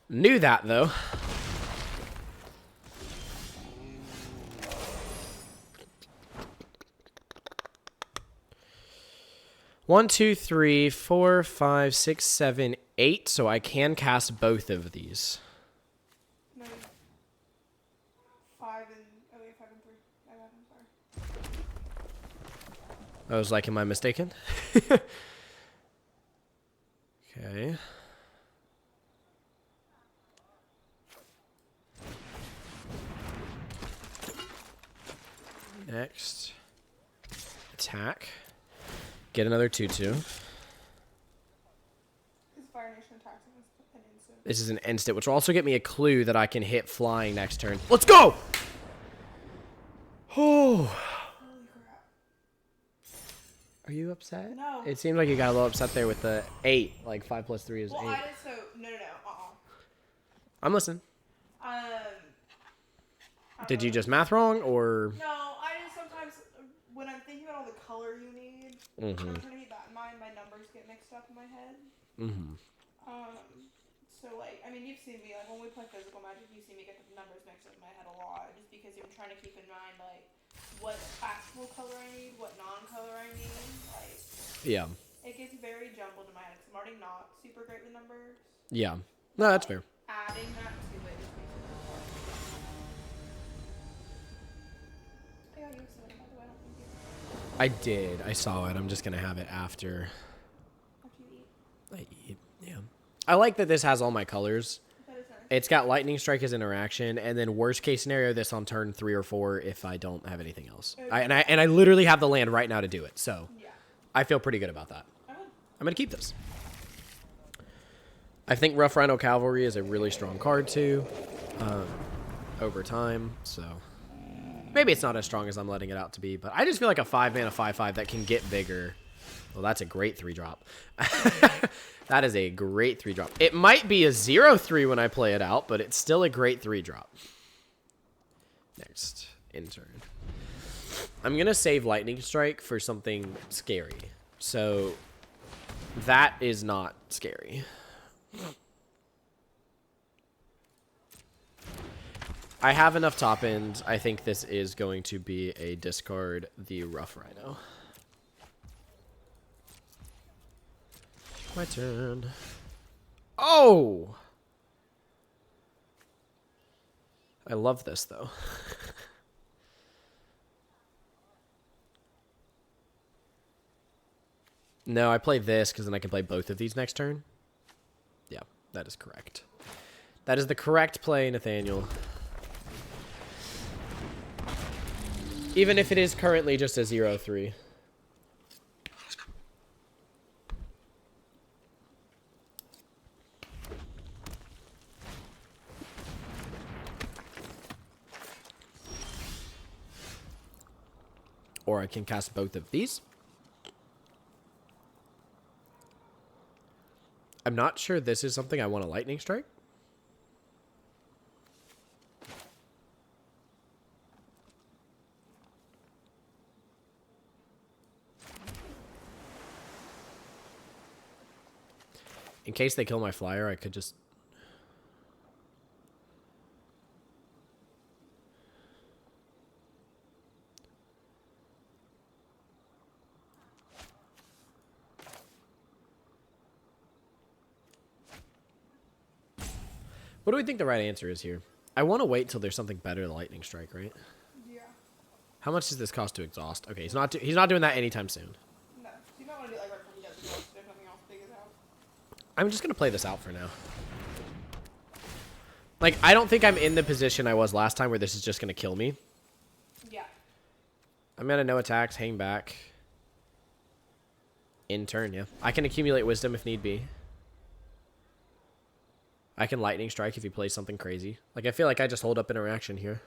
Knew that, though. One, two, three, 4, 5, 6, 7, 8. So I can cast both of these. No. 5 and... Oh, yeah, 5 and 3. My bad, I'm sorry. I was like, am I mistaken? Okay. Next. Attack. Get another 2/2. Is Fire Nation attacking an instant? This is an instant, which will also get me a clue that I can hit flying next turn. Let's go! Oh. Holy crap. Are you upset? No. It seemed like you got a little upset there with the 8. Like 5 plus 3 is 8. Well, I just so... No. I'm listening. I Did don't you know. just math wrong, or? No, I just sometimes... When I'm thinking about all the color you need, I'm trying to keep that in mind, my numbers get mixed up in my head. So, like, I mean, you've seen me, like, when we play physical Magic, you see me get the numbers mixed up in my head a lot, just because I'm trying to keep in mind, like, what actual color I need, what non-color I need, like... Yeah. It gets very jumbled in my head, because I'm already not super great with numbers. Yeah. No, that's fair. Adding that to it just makes it more hard. I got you excited, by the way, I don't think you... I did. I saw it. I'm just going to have it after After you eat. I eat. Yeah. I like that this has all my colors. That is nice. It's got Lightning Strike as interaction, and then worst case scenario, this on turn 3 or 4 if I don't have anything else. Okay. And I literally have the land right now to do it, so Yeah. I feel pretty good about that. I would. I'm going to keep this. I think Rough Rhino Cavalry is a really strong card, too, over time, so... Maybe it's not as strong as I'm letting it out to be, but I just feel like a 5-mana 5/5 that can get bigger. Well, that's a great 3-drop. That is a great 3-drop. It might be a 0/3 when I play it out, but it's still a great 3-drop. Next, in turn. I'm going to save Lightning Strike for something scary. So, that is not scary. I have enough top end. I think this is going to be a discard the Rough Rhino. My turn. Oh! I love this, though. No, I play this because then I can play both of these next turn. Yeah, that is correct. That is the correct play, Nathaniel. Even if it is currently just a 0/3. Or I can cast both of these. I'm not sure this is something I want to Lightning Strike. In case they kill my flyer, I could just... What do we think the right answer is here? I want to wait till there's something better than Lightning Strike, right? Yeah. How much does this cost to exhaust? Okay, he's not doing that anytime soon. No. You might want to do it like right before he does it, if nothing else big is out. I'm just gonna play this out for now. Like, I don't think I'm in the position I was last time where this is just gonna kill me. Yeah. I'm gonna no attacks, hang back. In turn, yeah. I can accumulate wisdom if need be. I can lightning strike if he plays something crazy. Like, I feel like I just hold up interaction here.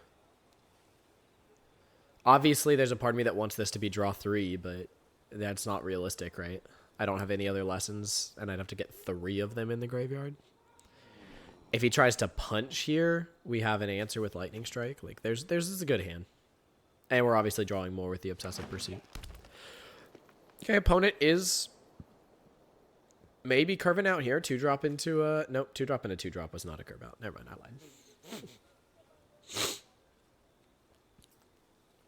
Obviously, there's a part of me that wants this to be draw 3, but that's not realistic, right? I don't have any other lessons, and I'd have to get 3 of them in the graveyard. If he tries to punch here, we have an answer with lightning strike. Like, this is a good hand. And we're obviously drawing more with the obsessive pursuit. Okay, opponent is maybe curving out here. 2-drop into a... Nope, 2-drop into 2-drop was not a curve out. Never mind, I lied.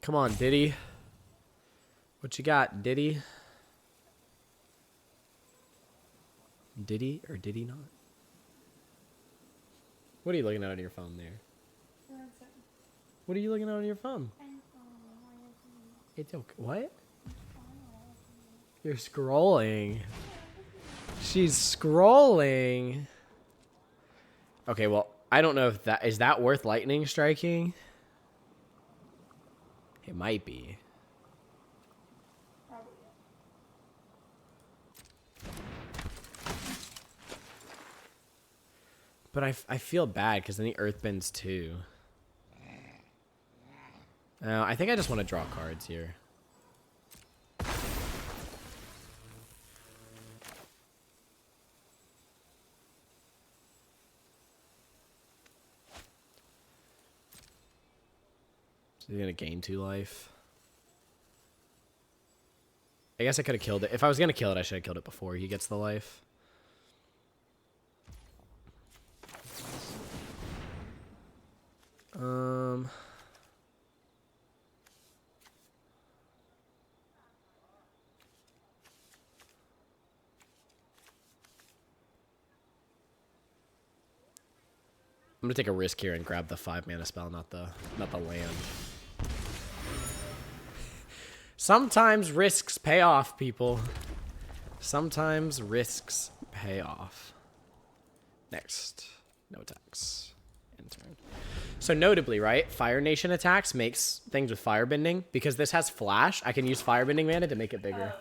Come on, Diddy. What you got, Diddy? Diddy or did he not? What are you looking at on your phone there? What are you looking at on your phone? It's okay. What? You're scrolling. She's scrolling. Okay, well, I don't know if that... Is that worth lightning striking? It might be. Probably. But I feel bad because then he earthbends too. I think I just want to draw cards here. So he's going to gain 2 life. I guess I could have killed it. If I was going to kill it, I should have killed it before he gets the life. I'm gonna take a risk here and grab the 5-mana spell, not the land. Sometimes risks pay off, people. Sometimes risks pay off. Next, no attacks. End turn. So notably, right, Fire Nation attacks makes things with firebending because this has flash. I can use firebending mana to make it bigger.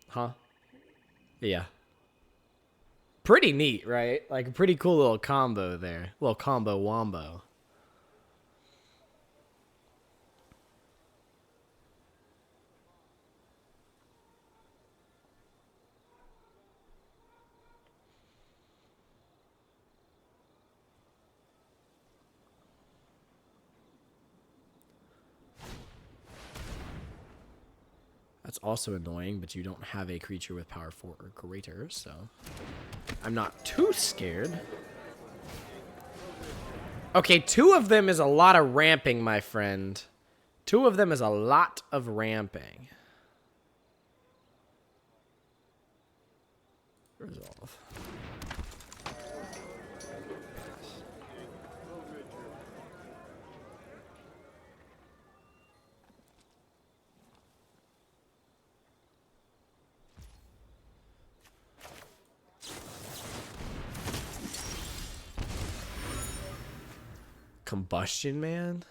Huh? Yeah. Pretty neat, right? Like a pretty cool little combo there. Little combo wombo. That's also annoying, but you don't have a creature with power 4 or greater, so I'm not too scared. Okay, 2 of them is a lot of ramping, my friend. 2 of them is a lot of ramping. Resolve. Combustion Man?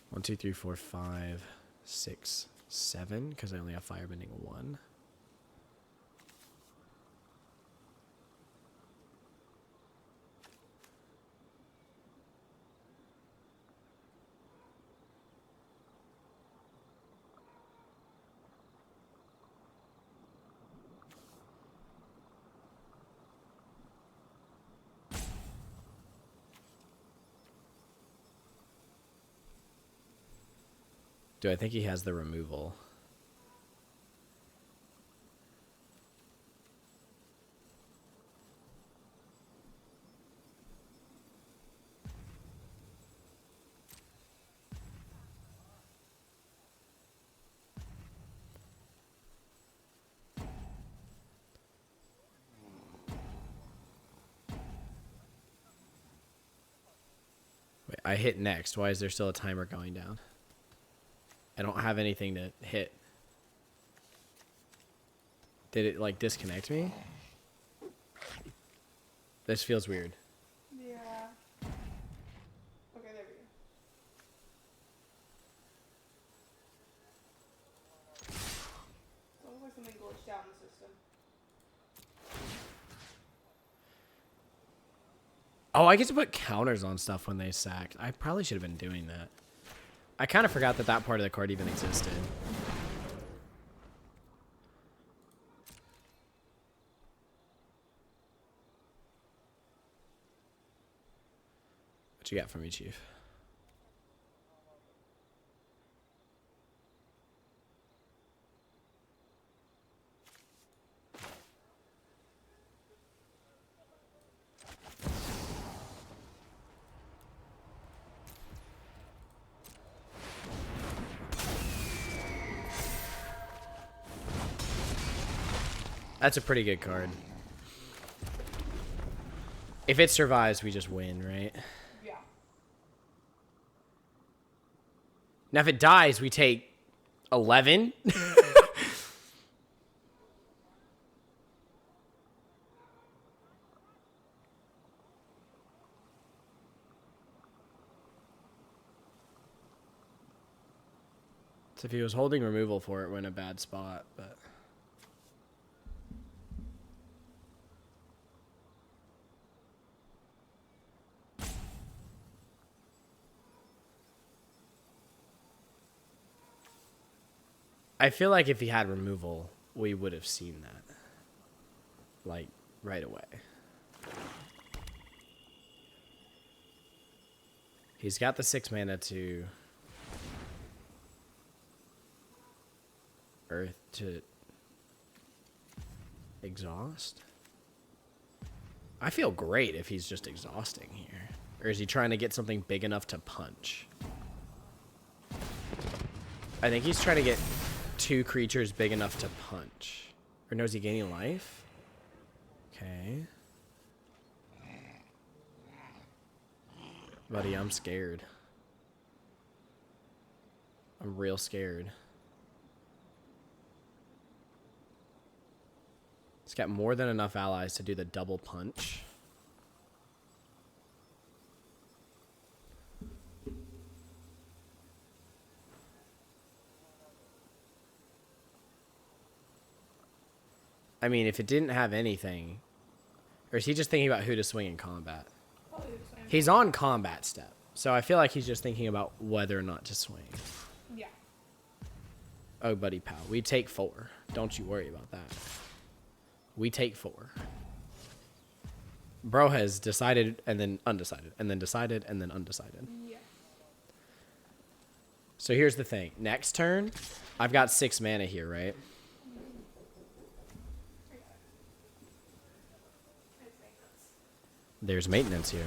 1, 2, 3, 4, 5, 6, 7, because I only have firebending 1. Do I think he has the removal? Wait, I hit next. Why is there still a timer going down? I don't have anything to hit. Did it, like, disconnect me? This feels weird. Yeah. Okay, there we go. It's almost like something glitched out in the system. Oh, I get to put counters on stuff when they sacked. I probably should have been doing that. I kind of forgot that that part of the card even existed. What you got for me, Chief? That's a pretty good card. If it survives, we just win, right? Yeah. Now, if it dies, we take 11. So if he was holding removal for it, we're in a bad spot, but... I feel like if he had removal, we would have seen that. Like, right away. He's got the 6 mana to... Earth to... Exhaust? I feel great if he's just exhausting here. Or is he trying to get something big enough to punch? I think he's trying to get 2 creatures big enough to punch. Or no, is he gaining life? Okay. Buddy, I'm scared. I'm real scared. He's got more than enough allies to do the double punch. I mean, if it didn't have anything... Or is he just thinking about who to swing in combat? Probably the same. He's on combat step. So I feel like he's just thinking about whether or not to swing. Yeah. Oh, buddy pal. We take 4. Don't you worry about that. We take 4. Bro has decided and then undecided. And then decided and then undecided. Yeah. So here's the thing. Next turn, I've got 6 mana here, right? There's maintenance here.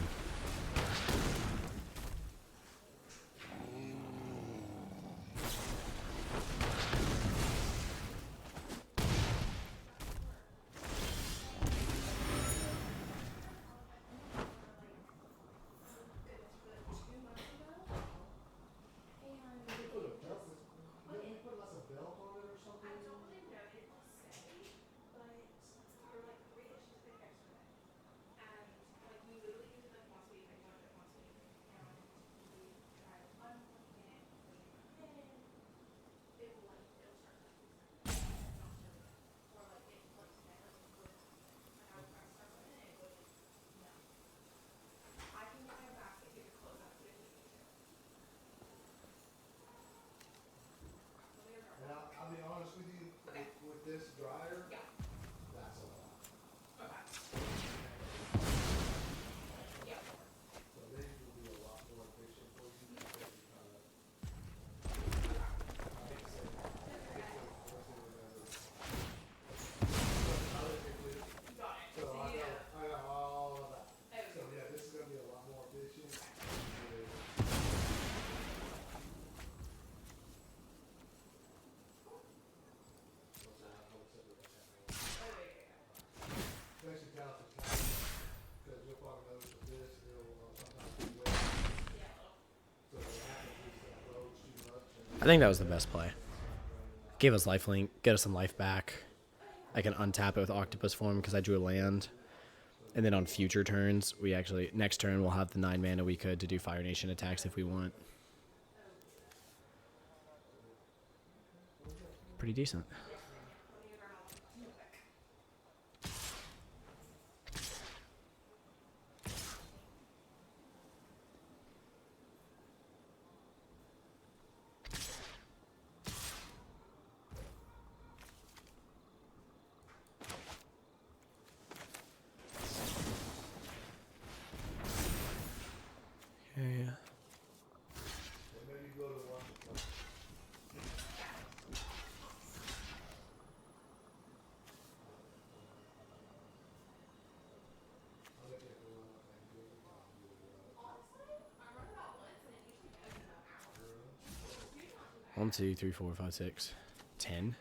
I think that was the best play. Gave us lifelink, get us some life back. I can untap it with Octopus Form because I drew a land. And then on future turns, we actually, next turn, we'll have the 9 mana we could to do Fire Nation attacks if we want. Pretty decent. Okay. One, two, three, four, five, six, 10.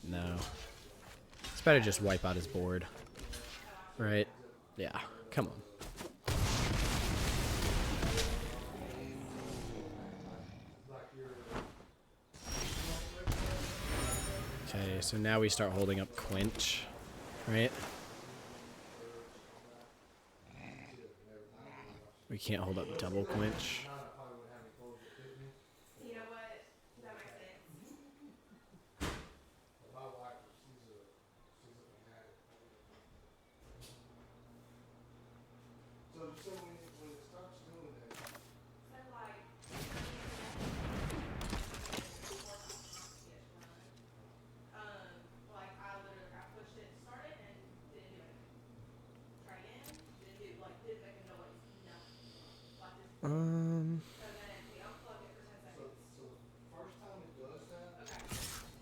No. It's better just wipe out his board. Right? Yeah. Come on. Okay, so now we start holding up Quench. Right? We can't hold up double Quench.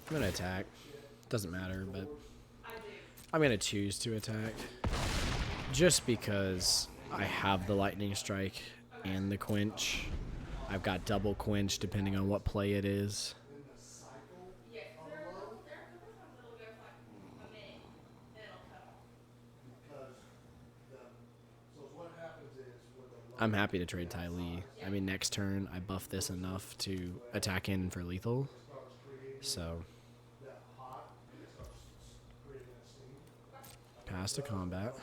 I'm gonna attack. Doesn't matter, but I'm gonna choose to attack. Just because I have the Lightning Strike and the Quench. I've got double Quench depending on what play it is. I'm happy to trade Ty Lee. I mean, next turn, I buff this enough to attack in for lethal. So, pass to combat.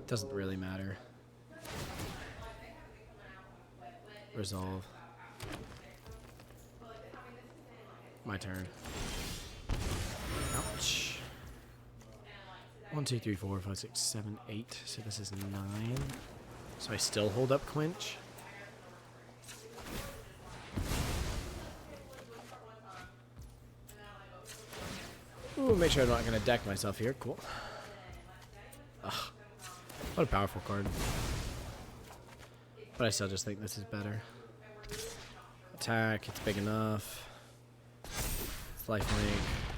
Doesn't really matter. Resolve. My turn. Ouch. 1, 2, 3, 4, 5, 6, 7, 8. So this is 9. So I still hold up Quench. Ooh, make sure I'm not going to deck myself here. Cool. Ugh. What a powerful card. But I still just think this is better. Attack, it's big enough. It's lifelink.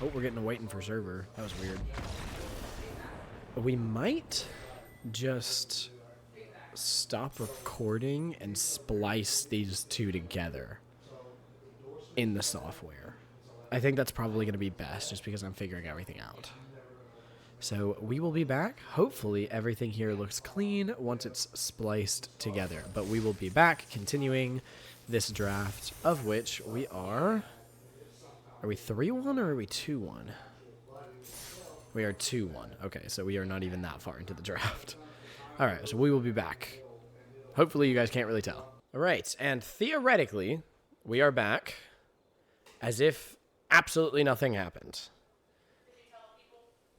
Oh, we're getting a waiting for server. That was weird. We might just stop recording and splice these two together in the software. I think that's probably going to be best just because I'm figuring everything out. So we will be back. Hopefully everything here looks clean once it's spliced together. But we will be back continuing this draft, of which we are... Are we 3-1 or are we 2-1? We are 2-1. Okay, so we are not even that far into the draft. All right, so we will be back. Hopefully you guys can't really tell. All right, and theoretically, we are back as if absolutely nothing happened.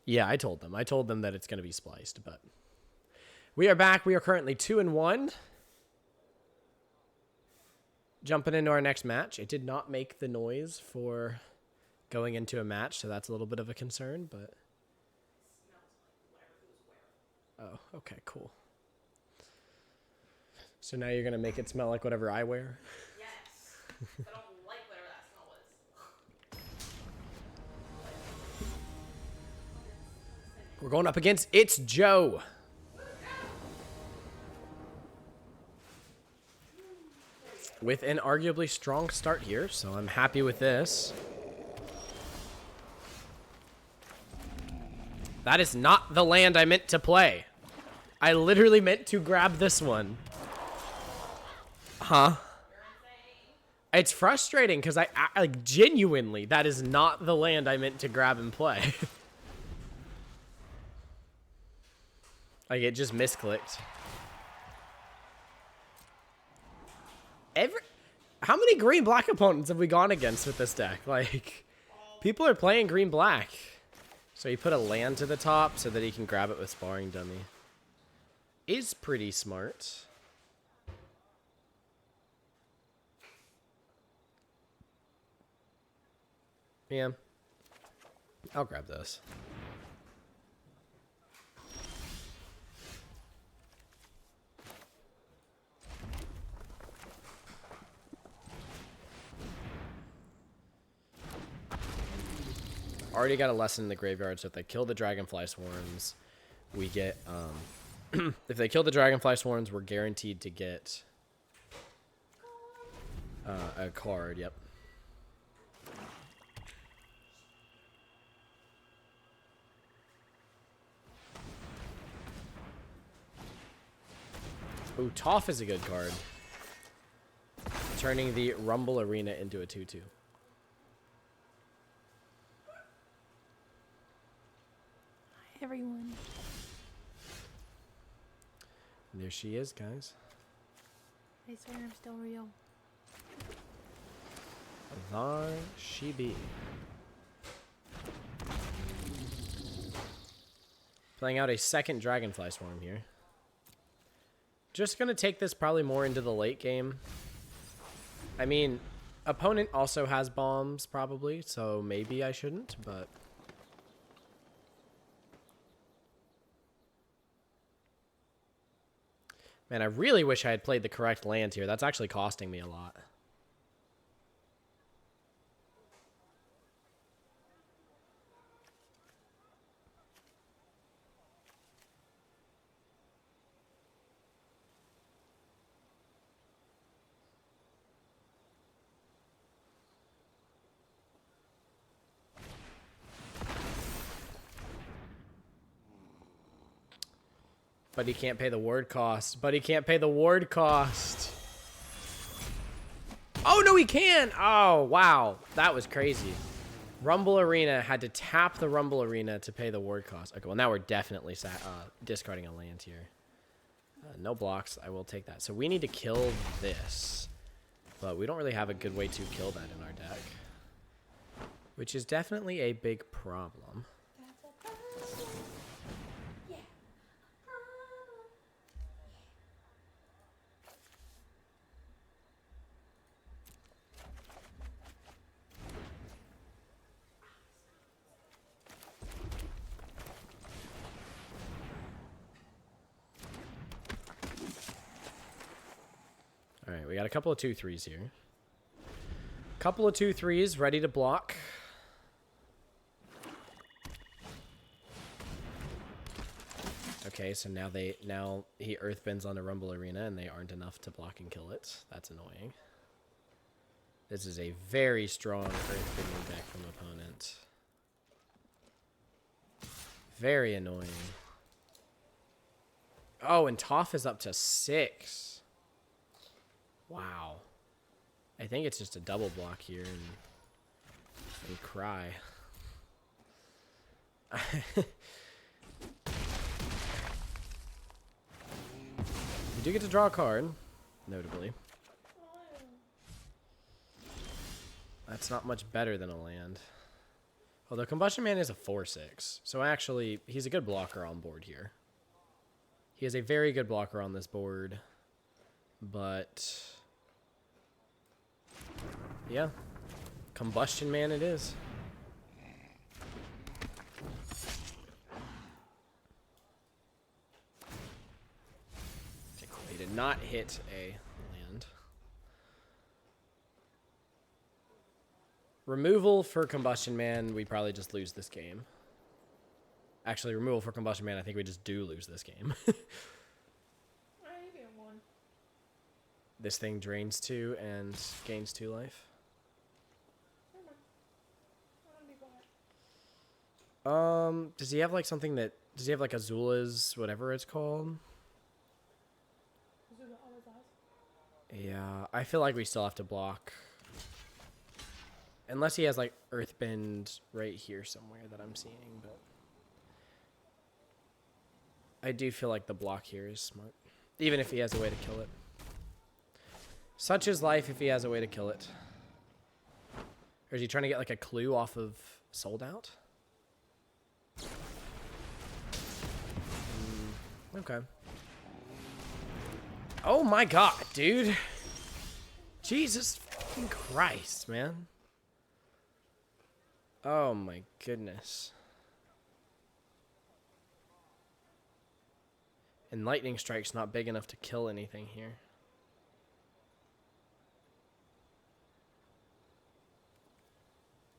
Yeah, I told them. I told them that it's going to be spliced, but we are back. We are currently 2-1. Jumping into our next match. It did not make the noise for going into a match, so that's a little bit of a concern, but Oh, okay, cool. So now you're gonna make it smell like whatever I wear? Yes. I don't like whatever that smell was. We're going up against It's Joe. With an arguably strong start here, so I'm happy with this. That is not the land I meant to play. I literally meant to grab this one. Huh? It's frustrating because I like genuinely, that is not the land I meant to grab and play. Like it just misclicked. How many green-black opponents have we gone against with this deck? Like, people are playing green-black. So he put a land to the top so that he can grab it with Sparring Dummy. Is pretty smart. Yeah. I'll grab this. Already got a lesson in the graveyard, so if they kill the Dragonfly Swarms, we get, if they kill the Dragonfly Swarms, we're guaranteed to get a card, yep. Ooh, Toph is a good card. Turning the Rumble Arena into a 2/2. Everyone. There she is, guys. I swear I'm still real. There she be. Playing out a second Dragonfly Swarm here. Just gonna take this probably more into the late game. I mean, opponent also has bombs probably, so maybe I shouldn't, but... Man, I really wish I had played the correct land here. That's actually costing me a lot. But he can't pay the ward cost. But he can't pay the ward cost. Oh, no, he can. Oh, wow. That was crazy. Rumble Arena had to tap the Rumble Arena to pay the ward cost. Okay, well, now we're definitely discarding a land here. No blocks. I will take that. So we need to kill this. But we don't really have a good way to kill that in our deck. Which is definitely a big problem. Alright, we got a couple of 2/3s here. Couple of 2/3s ready to block. Okay, so now he earthbends on a Rumble Arena and they aren't enough to block and kill it. That's annoying. This is a very strong earthbending deck from opponent. Very annoying. Oh, and Toph is up to 6. Wow. I think it's just a double block here and cry. You do get to draw a card, notably. That's not much better than a land. Although Combustion Man is a 4/6. So actually, he's a good blocker on board here. He is a very good blocker on this board. But... yeah. Combustion Man it is. not hit a land. Removal for Combustion Man, we probably just lose this game. Actually, removal for Combustion Man, I think we just do lose this game. This thing drains 2 and gains 2 life. Does he have like something that... Does he have like Azula's, whatever it's called? Azula always dies. Yeah, I feel like we still have to block. Unless he has like Earthbend right here somewhere that I'm seeing, but... I do feel like the block here is smart. Even if he has a way to kill it. Such is life if he has a way to kill it. Or is he trying to get like a clue off of Sold Out? Okay. Oh my god, dude. Jesus fucking Christ, man. Oh my goodness. And Lightning Strike's not big enough to kill anything here.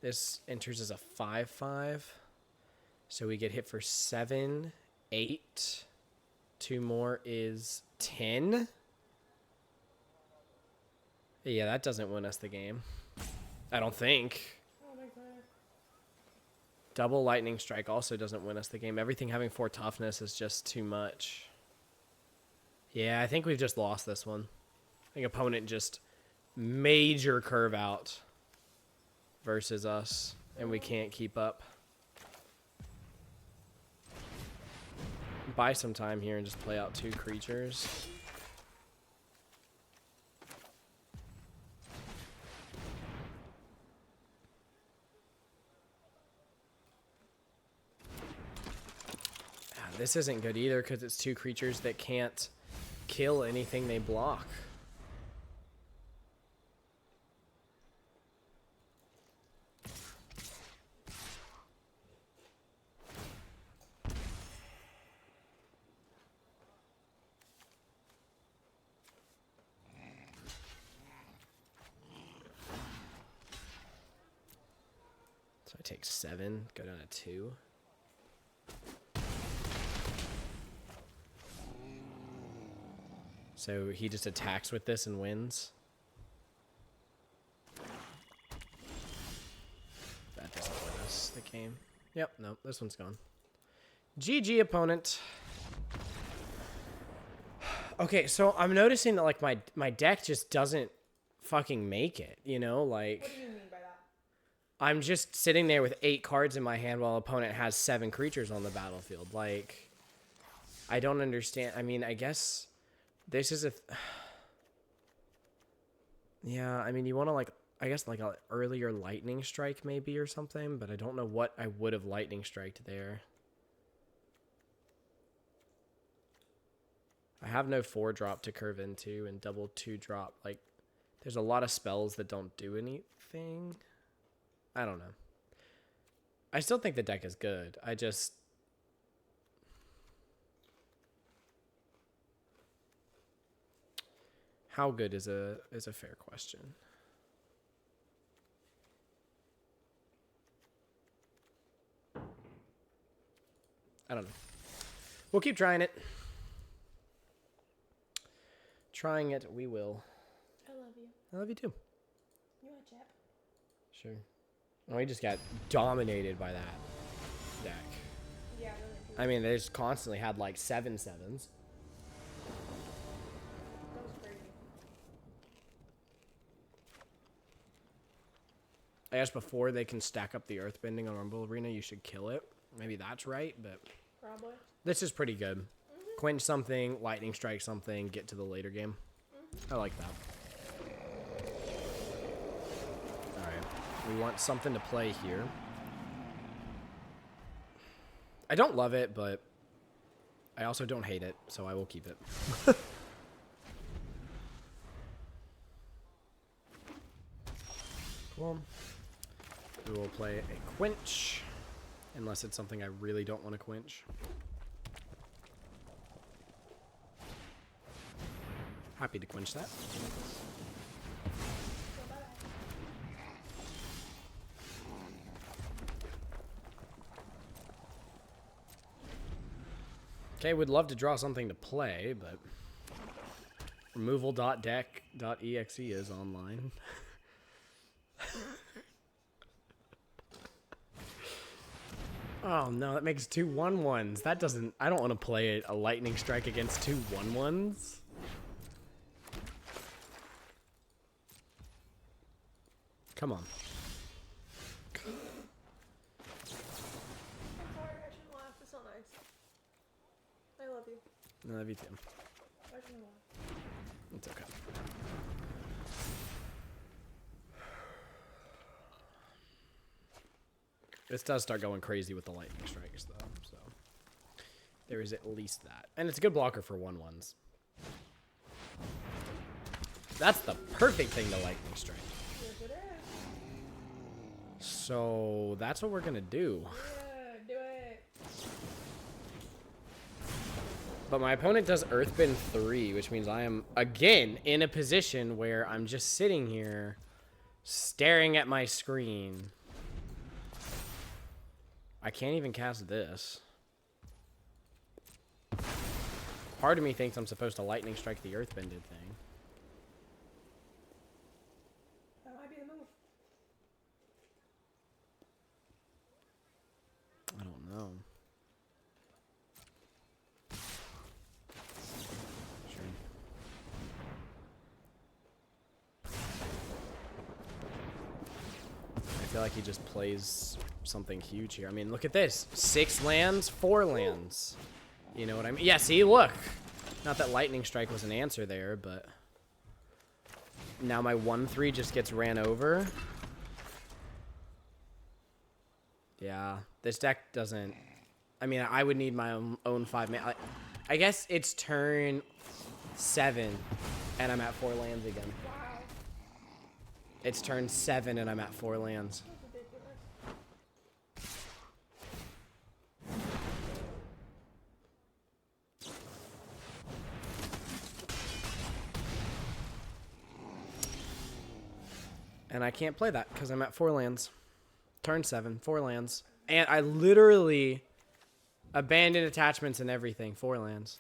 This enters as a 5/5. So we get hit for 7, 8. 2 more is 10. Yeah, that doesn't win us the game. I don't think. Double Lightning Strike also doesn't win us the game. Everything having 4 toughness is just too much. Yeah, I think we've just lost this one. I think opponent just major curve out versus us, and we can't keep up. Buy some time here and just play out 2 creatures. This isn't good either because it's 2 creatures that can't kill anything they block. So I take 7, go down to 2. So he just attacks with this and wins. That doesn't win us the game. Yep, no, this one's gone. GG, opponent. Okay, so I'm noticing that like my deck just doesn't fucking make it, you know? Like, What do you mean by that? I'm just sitting there with 8 cards in my hand while opponent has 7 creatures on the battlefield. Like, I don't understand. I mean, I guess... This is a... Yeah, I mean, you want to, like, I guess, like, an earlier Lightning Strike, maybe, or something, but I don't know what I would have Lightning Striked there. I have no 4-drop to curve into, and double 2-drop. Like, there's a lot of spells that don't do anything. I don't know. I still think the deck is good. I just... How good is a fair question. I don't know. We'll keep trying it. Trying it, we will. I love you. I love you too. You want a chip? Sure. Oh, we just got dominated by that deck. Yeah, really. I mean, they just constantly had like 7 7s. That was crazy. I guess before they can stack up the earthbending on Rumble Arena, you should kill it. Maybe that's right, but Probably. this is pretty good. Quench something, lightning strike something, get to the later game. I like that. Alright. We want something to play here. I don't love it, but I also don't hate it, so I will keep it. Cool. We will play a quench, unless it's something I really don't want to quench. Happy to quench that. Okay, would love to draw something to play, but removal.deck.exe is online. Oh no, that makes 2 1/1s. That doesn't. I don't want to play a lightning strike against 2 1/1s. Come on. I'm sorry, I shouldn't laugh. It's not nice. I love you. I love you too. I shouldn't laugh. It's okay. This does start going crazy with the lightning strikes, though, so there is at least that. And it's a good blocker for 1/1s. That's the perfect thing to lightning strike. Yes, it is. So that's what we're going to do. Yeah, do it. But my opponent does Earthbend 3, which means I am, again, in a position where I'm just sitting here staring at my screen. I can't even cast this. Part of me thinks I'm supposed to lightning strike the Earthbended thing. That might be the move. I don't know. Sure. I feel like he just plays something huge here. I mean, look at this. 6 lands, 4 lands. You know what I mean? Yeah, see, look. Not that lightning strike was an answer there, but now my 1/3 just gets ran over. Yeah, this deck doesn't... I mean, I would need my own 5 mana. I guess it's turn 7, and I'm at 4 lands again. Wow. It's turn 7, and I'm at 4 lands. That's ridiculous. And I can't play that because I'm at 4 lands. Turn 7, 4 lands. And I literally abandoned attachments and everything. 4 lands.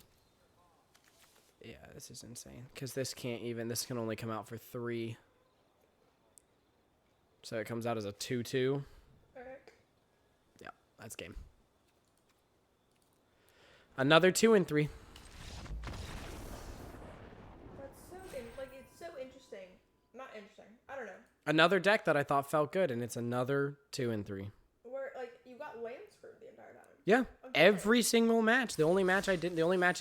Yeah, this is insane. Because this can't even... This can only come out for 3. So it comes out as a 2/2. Okay. Yeah, that's game. Another 2 and 3. That's so it's so interesting. Not interesting. I don't know. Another deck that I thought felt good, and it's another 2 and 3. Where you got land screwed the entire time. Yeah, Okay. every single match. The only matches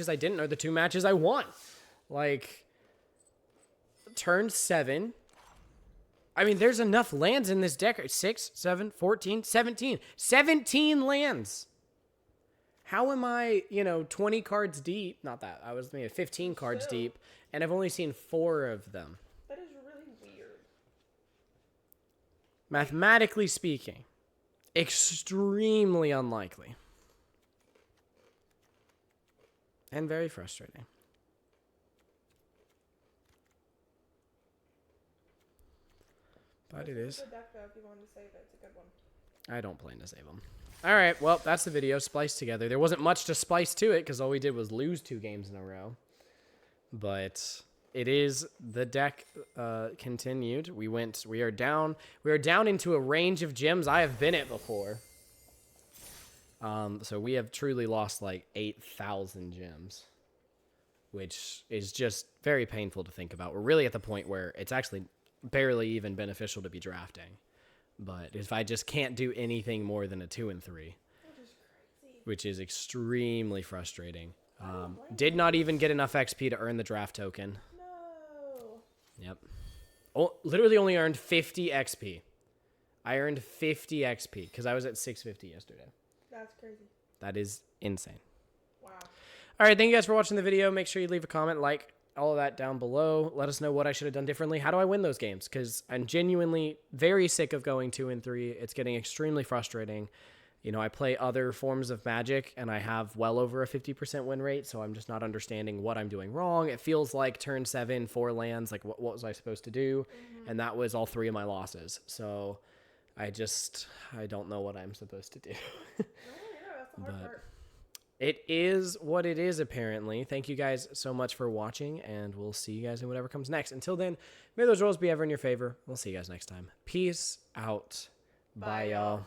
I didn't are the 2 matches I won. Like, turn 7. I mean, there's enough lands in this deck. 6, 7, 14, 17. 17 lands. How am I, 20 cards deep? Not that. I was maybe 15 cards Still. deep, and I've only seen 4 of them. That is really weird. Mathematically speaking, extremely unlikely. And very frustrating. But it is. It's a good deck, though, if you wanted to save it. It's a good one. I don't plan to save them. All right, well, that's the video spliced together. There wasn't much to splice to it because all we did was lose 2 games in a row. But it is the deck continued. We are down into a range of gems I have been at before. So we have truly lost like 8,000 gems, which is just very painful to think about. We're really at the point where it's actually barely even beneficial to be drafting. But if I just can't do anything more than a 2 and 3, Which is crazy. which is extremely frustrating. Did not even get enough XP to earn the draft token. No. Yep. Oh, literally only earned 50 XP. I earned 50 XP because I was at 650 yesterday. That's crazy. That is insane. Wow. All right, thank you guys for watching the video. Make sure you leave a comment, like, all of that down below. Let us know what I should have done differently. How do I win those games? Because I'm genuinely very sick of going 2 and 3. It's getting extremely frustrating. You know, I play other forms of Magic, and I have well over a 50% win rate, so I'm just not understanding what I'm doing wrong. It feels like turn 7, 4 lands, like what was I supposed to do? And that was all 3 of my losses. So I don't know what I'm supposed to do. No, yeah, that's the hard part. It is what it is, apparently. Thank you guys so much for watching, and we'll see you guys in whatever comes next. Until then, may those rolls be ever in your favor. We'll see you guys next time. Peace out. Bye, y'all.